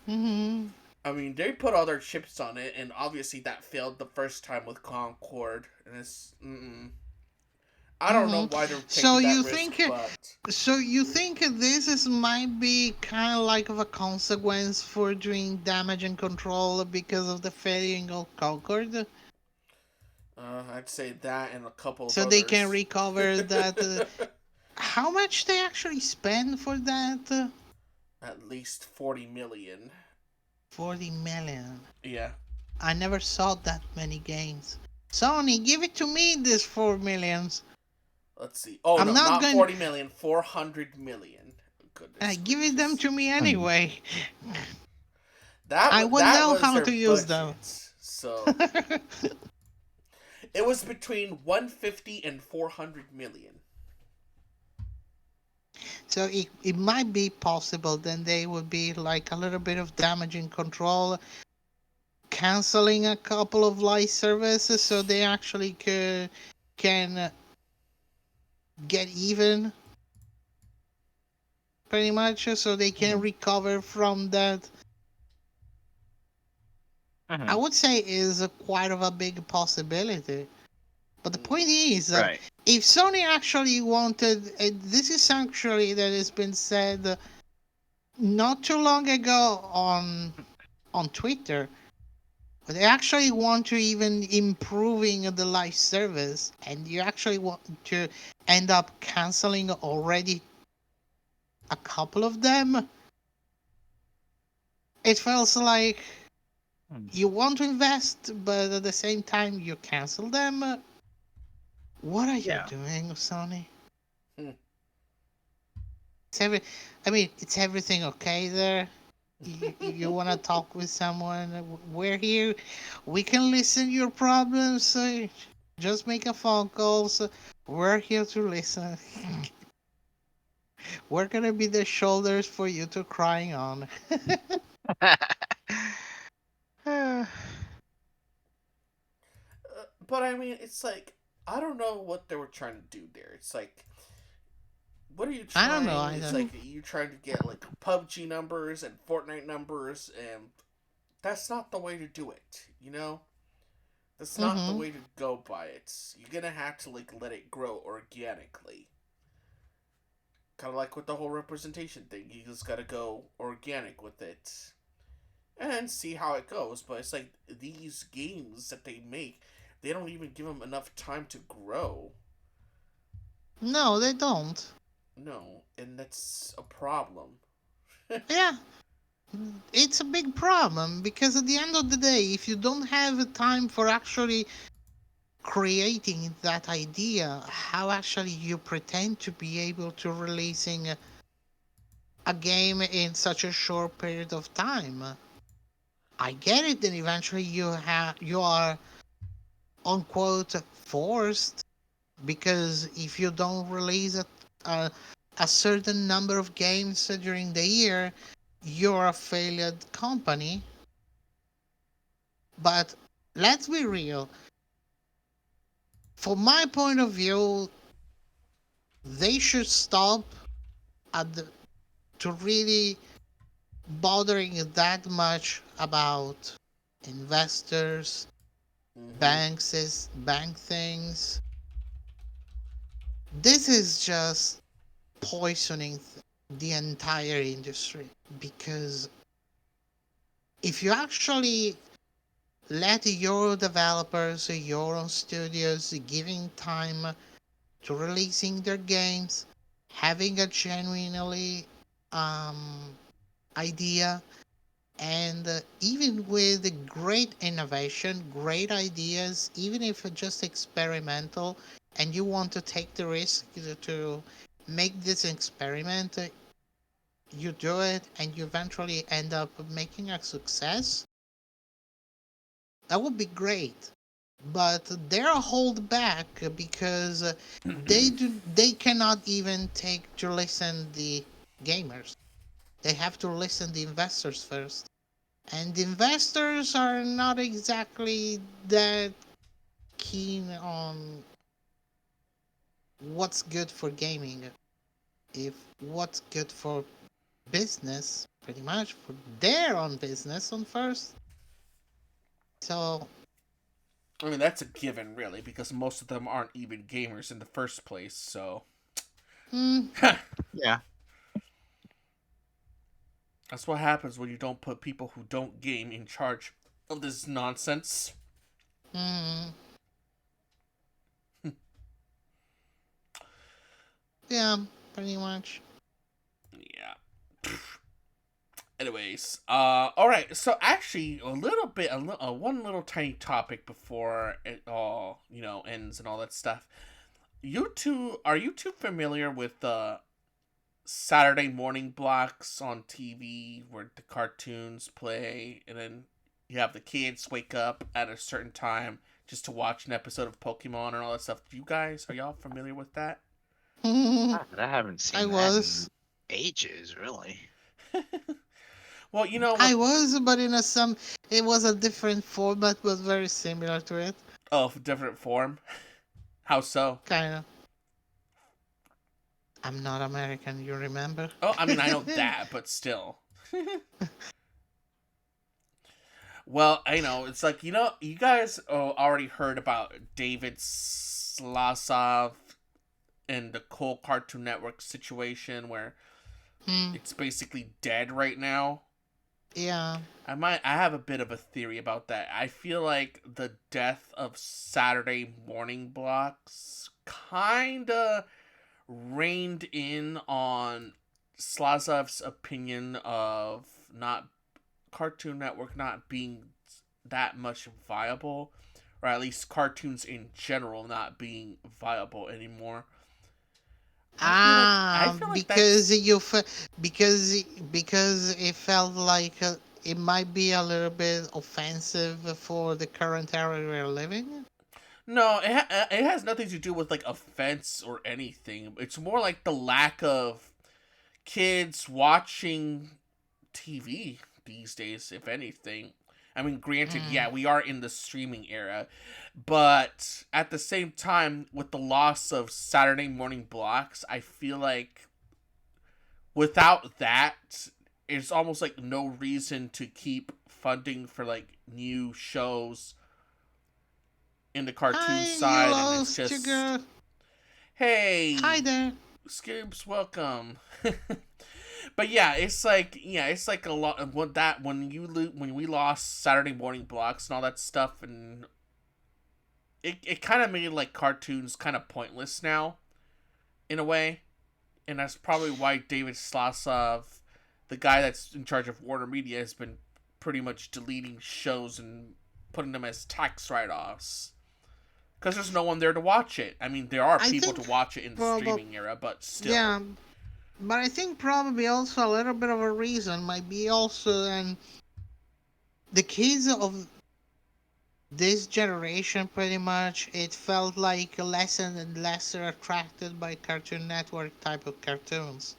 Hmm. I mean, they put all their chips on it, and obviously that failed the first time with Concord, and it's. I don't know Hmm. why they're So taking that you risk, think but this is might be kind of like of a consequence for doing damage and control because of the failing of Concord, I'd say that and a couple of so they can others. recover that. How much they actually spend for that? At least 40 million. 40 million. Yeah. I never saw that many games. Sony, give it to me, this 4 millions. Let's see. Oh I'm no, not not going. 40 million. 400 million. Goodness Give it them gracious. to me anyway. That I was will that know was how their to use them. budget. So it was between 150 and 400 million. So it might be possible then they would be like a little bit of damaging control, canceling a couple of live services so they actually can get even pretty much so they can recover from that. I Mhm. would say is quite of a big possibility. But the point is, Right. if Sony actually wanted, this is actually that has been said not too long ago on Twitter. But they actually want to even improving the live service, and you actually want to end up canceling already a couple of them. It feels like Hmm. you want to invest, but at the same time you cancel them. What are you Yeah. doing, Sony? Hmm. It's every, I mean, it's everything okay there. You want to talk with someone? We're here. We can listen your problems. Just make a phone call. So we're here to listen. We're gonna be the shoulders for you to crying on. But I mean, it's like I don't know what they were trying to do there. It's like, what are you I don't know trying? It's either. like you trying to get like PUBG numbers and Fortnite numbers, and that's not the way to do it. You know. That's not the Mm-hmm. way to go by it. You're gonna have to like let it grow organically. Kind of like with the whole representation thing. You just gotta go organic with it and see how it goes. But it's like these games that they make, they don't even give them enough time to grow. No, they don't. No, and that's a problem. Yeah, it's a big problem because at the end of the day, if you don't have time for actually creating that idea, how actually you pretend to be able to releasing a game in such a short period of time? I get it that eventually you are unquote forced because if you don't release a certain number of games during the year, you're a failed company. But let's be real. From my point of view, they should stop at the, to really bothering that much about investors, Mm-hmm. bank things. This is just poisoning the entire industry because if you actually let your developers, your own studios giving time to releasing their games, having a genuinely um, idea, and even with great innovation, great ideas, even if it's just experimental, and you want to take the risk to make this experiment, you do it, and you eventually end up making a success. That would be great. But they're held back because they cannot even take to listen the gamers. They have to listen the investors first, and the investors are not exactly that keen on what's good for gaming. If what's good for business, pretty much for their own business on first. So, I mean, that's a given, really, because most of them aren't even gamers in the first place, so. hmm, Yeah. That's what happens when you don't put people who don't game in charge of this nonsense. hmm, yeah, pretty much. Yeah. Anyways, all right. So actually, a little bit, one little tiny topic before it all, ends and all that stuff. Are you two familiar with the Saturday morning blocks on TV where the cartoons play, and then you have the kids wake up at a certain time just to watch an episode of Pokemon and all that stuff? Are y'all familiar with that? God, I haven't I seen that in was. ages, really. Well, I with was, but in a some, it was a different format, but very similar to it. different form. How so? Kind of. I'm not American, you remember? Oh, I mean, I know that, but still. Well, I know it's like you guys already heard about David Slasov and the whole Cartoon Network situation where Hmm. it's basically dead right now. Yeah. I have a bit of a theory about that. I feel like the death of Saturday morning blocks kinda reined in on Slazov's opinion of not Cartoon Network not being that much viable, or at least cartoons in general not being viable anymore. I feel like Because that's because it felt like it might be a little bit offensive for the current era we're living. no, it has nothing to do with like offense or anything. It's more like the lack of kids watching TV these days, if anything. I mean, granted, Hmm. yeah, we are in the streaming era, but at the same time, with the loss of Saturday morning blocks, I feel like without that, it's almost like no reason to keep funding for like new shows in the cartoon Hi, side, and hello, it's just, Sugar. hey, Hi there. Scoops, welcome. But yeah, it's like a lot of what that when we lost Saturday morning blocks and all that stuff, and it kind of made like cartoons kind of pointless now in a way, and that's probably why David Slasov, the guy that's in charge of Warner Media, has been pretty much deleting shows and putting them as tax write-offs. Because there's no one there to watch it. I mean, there are I people think to watch it in the probably, streaming era, but still. yeah, but I think probably also a little bit of a reason might be also the kids of this generation pretty much it felt like less and less attracted by Cartoon Network type of cartoons.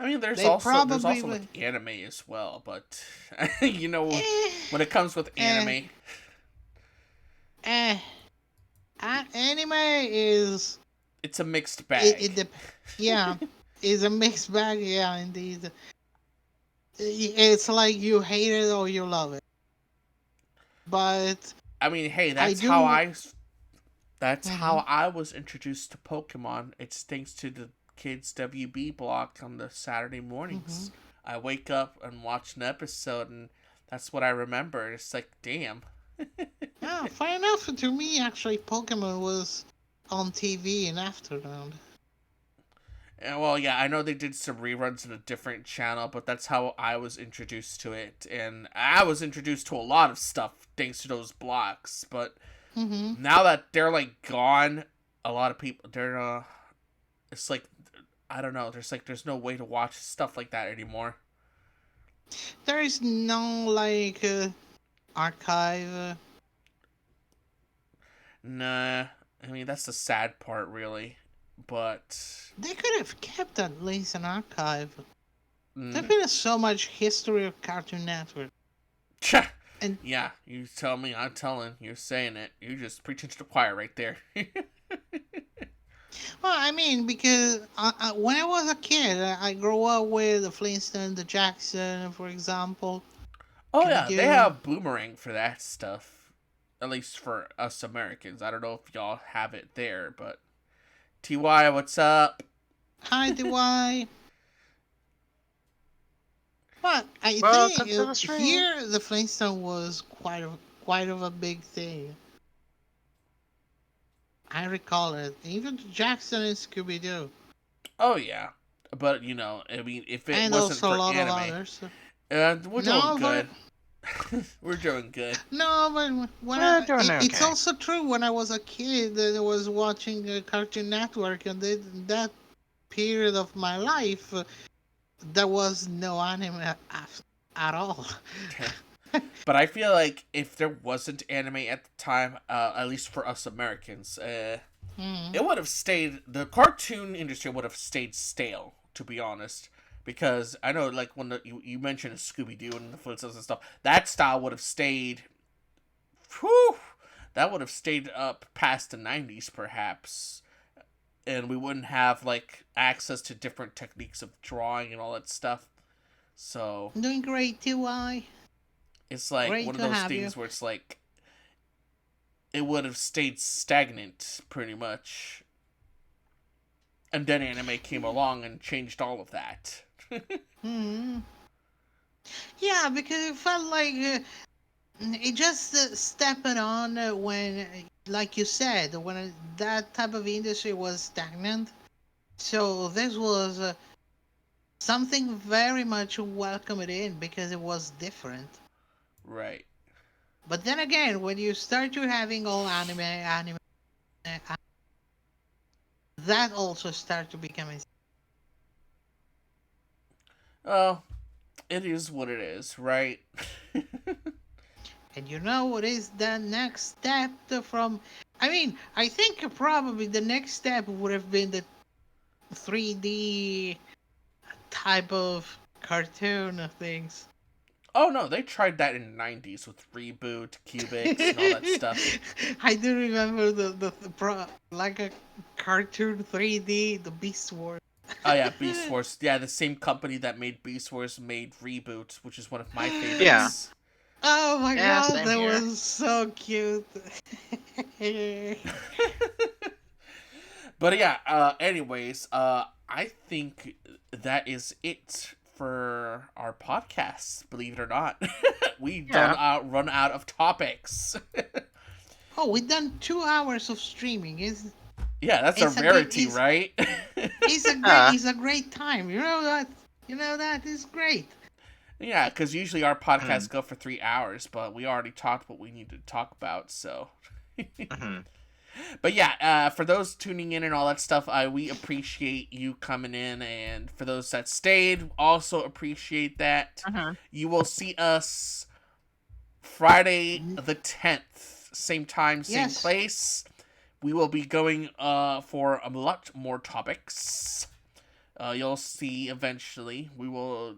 I mean, They there's probably also would. like anime as well, but you know, Eh, when it comes with eh, anime, eh. Anime is it's a mixed it. bag. Yeah, is a mixed bag. Yeah, indeed. It's like you hate it or you love it. But I mean, hey, I do. that's Mhm. how I was introduced to Pokemon. It's thanks to the kids WB block on the Saturday mornings. Mhm. I wake up and watch an episode, and that's what I remember. It's like, damn. Yeah, fair enough. To me, actually, Pokemon was on TV in afternoon. And, well, yeah, I know they did some reruns in a different channel, but that's how I was introduced to it. And I was introduced to a lot of stuff thanks to those blocks. But Hmm. now that they're like gone, a lot of people they're it's like I don't know. There's no way to watch stuff like that anymore. There is no like archive. Nah, I mean that's the sad part, really. But They could have kept at least an archive. There's mm, been so much history of Cartoon Network, and yeah, you tell me, I'm telling. You're saying it. You're just preaching to the choir right there. well, I mean, because when I was a kid, I grew up with the Flintstones, the Jackson, for example, Oh Scooby yeah, they Doo. have Boomerang for that stuff. At least for us Americans. I don't know if y'all have it there, but TY, what's up? Hi, DY. But I Welcome think to the stream. here the Flintstone was quite of a big thing. I recall it. Even Jackson and Scooby Doo, Oh yeah, but you know, I mean, if it and wasn't also a for lot of anime, others. we're doing No, but good. We're doing good. no, but Doing it's okay. also true. When I was a kid, I was watching Cartoon Network, and that period of my life, there was no anime at all. But I feel like if there wasn't anime at the time, at least for us Americans, Hmm. it would have stayed. The cartoon industry would have stayed stale, to be honest. Because I know, like when you mentioned Scooby Doo and the Flintstones and stuff, that style would have stayed. Whew, that would have stayed up past the '90s, perhaps, and we wouldn't have like access to different techniques of drawing and all that stuff. So Doing great, TY. it's like Great one of to those have you. things where it's like it would have stayed stagnant pretty much, and then anime came along and changed all of that. Hmm. Yeah, because it felt like it just stepping on when, like you said, when that type of industry was stagnant. So this was something very much welcomed in because it was different. Right. But then again, when you start to having all that also start to become. Oh, it is what it is, right? And you know what is the next step from? I mean, I think probably the next step would have been the 3D type of cartoon things. Oh no, they tried that in the '90s with Reboot, Cubics, and all that stuff. I do remember like a cartoon 3D, the Beast Wars. Oh yeah, Beast Wars. Yeah, the same company that made Beast Wars made Reboot, which is one of my Yeah. favorites. Oh my Yeah, god, same that here. was so cute. But yeah, anyways, I think that is it for our podcast, believe it or not. We done Yeah. run out of topics. Oh, we've done 2 hours of streaming. Yeah, that's a It's a good. rarity, right? It's a great time. You know that. You know that is great. Yeah, because usually our podcasts Mhm. go for 3 hours, but we already talked what we need to talk about, so. Mhm. But yeah, for those tuning in and all that stuff, we appreciate you coming in, and for those that stayed, also appreciate that. Mhm. You will see us Friday the 10th, same time, same Yes. place. We will be going for a lot more topics. You'll see eventually. We will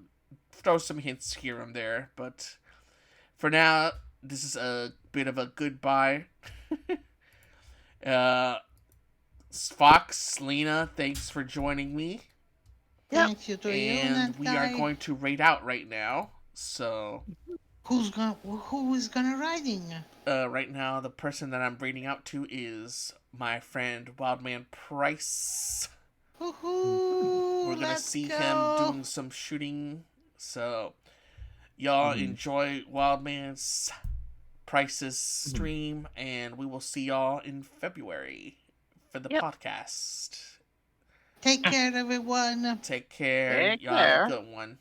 throw some hints here and there, but for now, this is a bit of a goodbye. uh, Fox, Lena, thanks for joining me. Yep. Thank you to you, And that we are guy. going to rate out right now. So, Who is gonna riding? right now, the person that I'm rating out to is my friend Wildman Price. Woohoo! We're gonna Let's see him go. doing some shooting. So, y'all Mhm. enjoy Wildman's Price's Mhm. stream, and we will see y'all in February for the Yep. podcast. Take care, everyone. Take care. Take Y'all have a care. good one.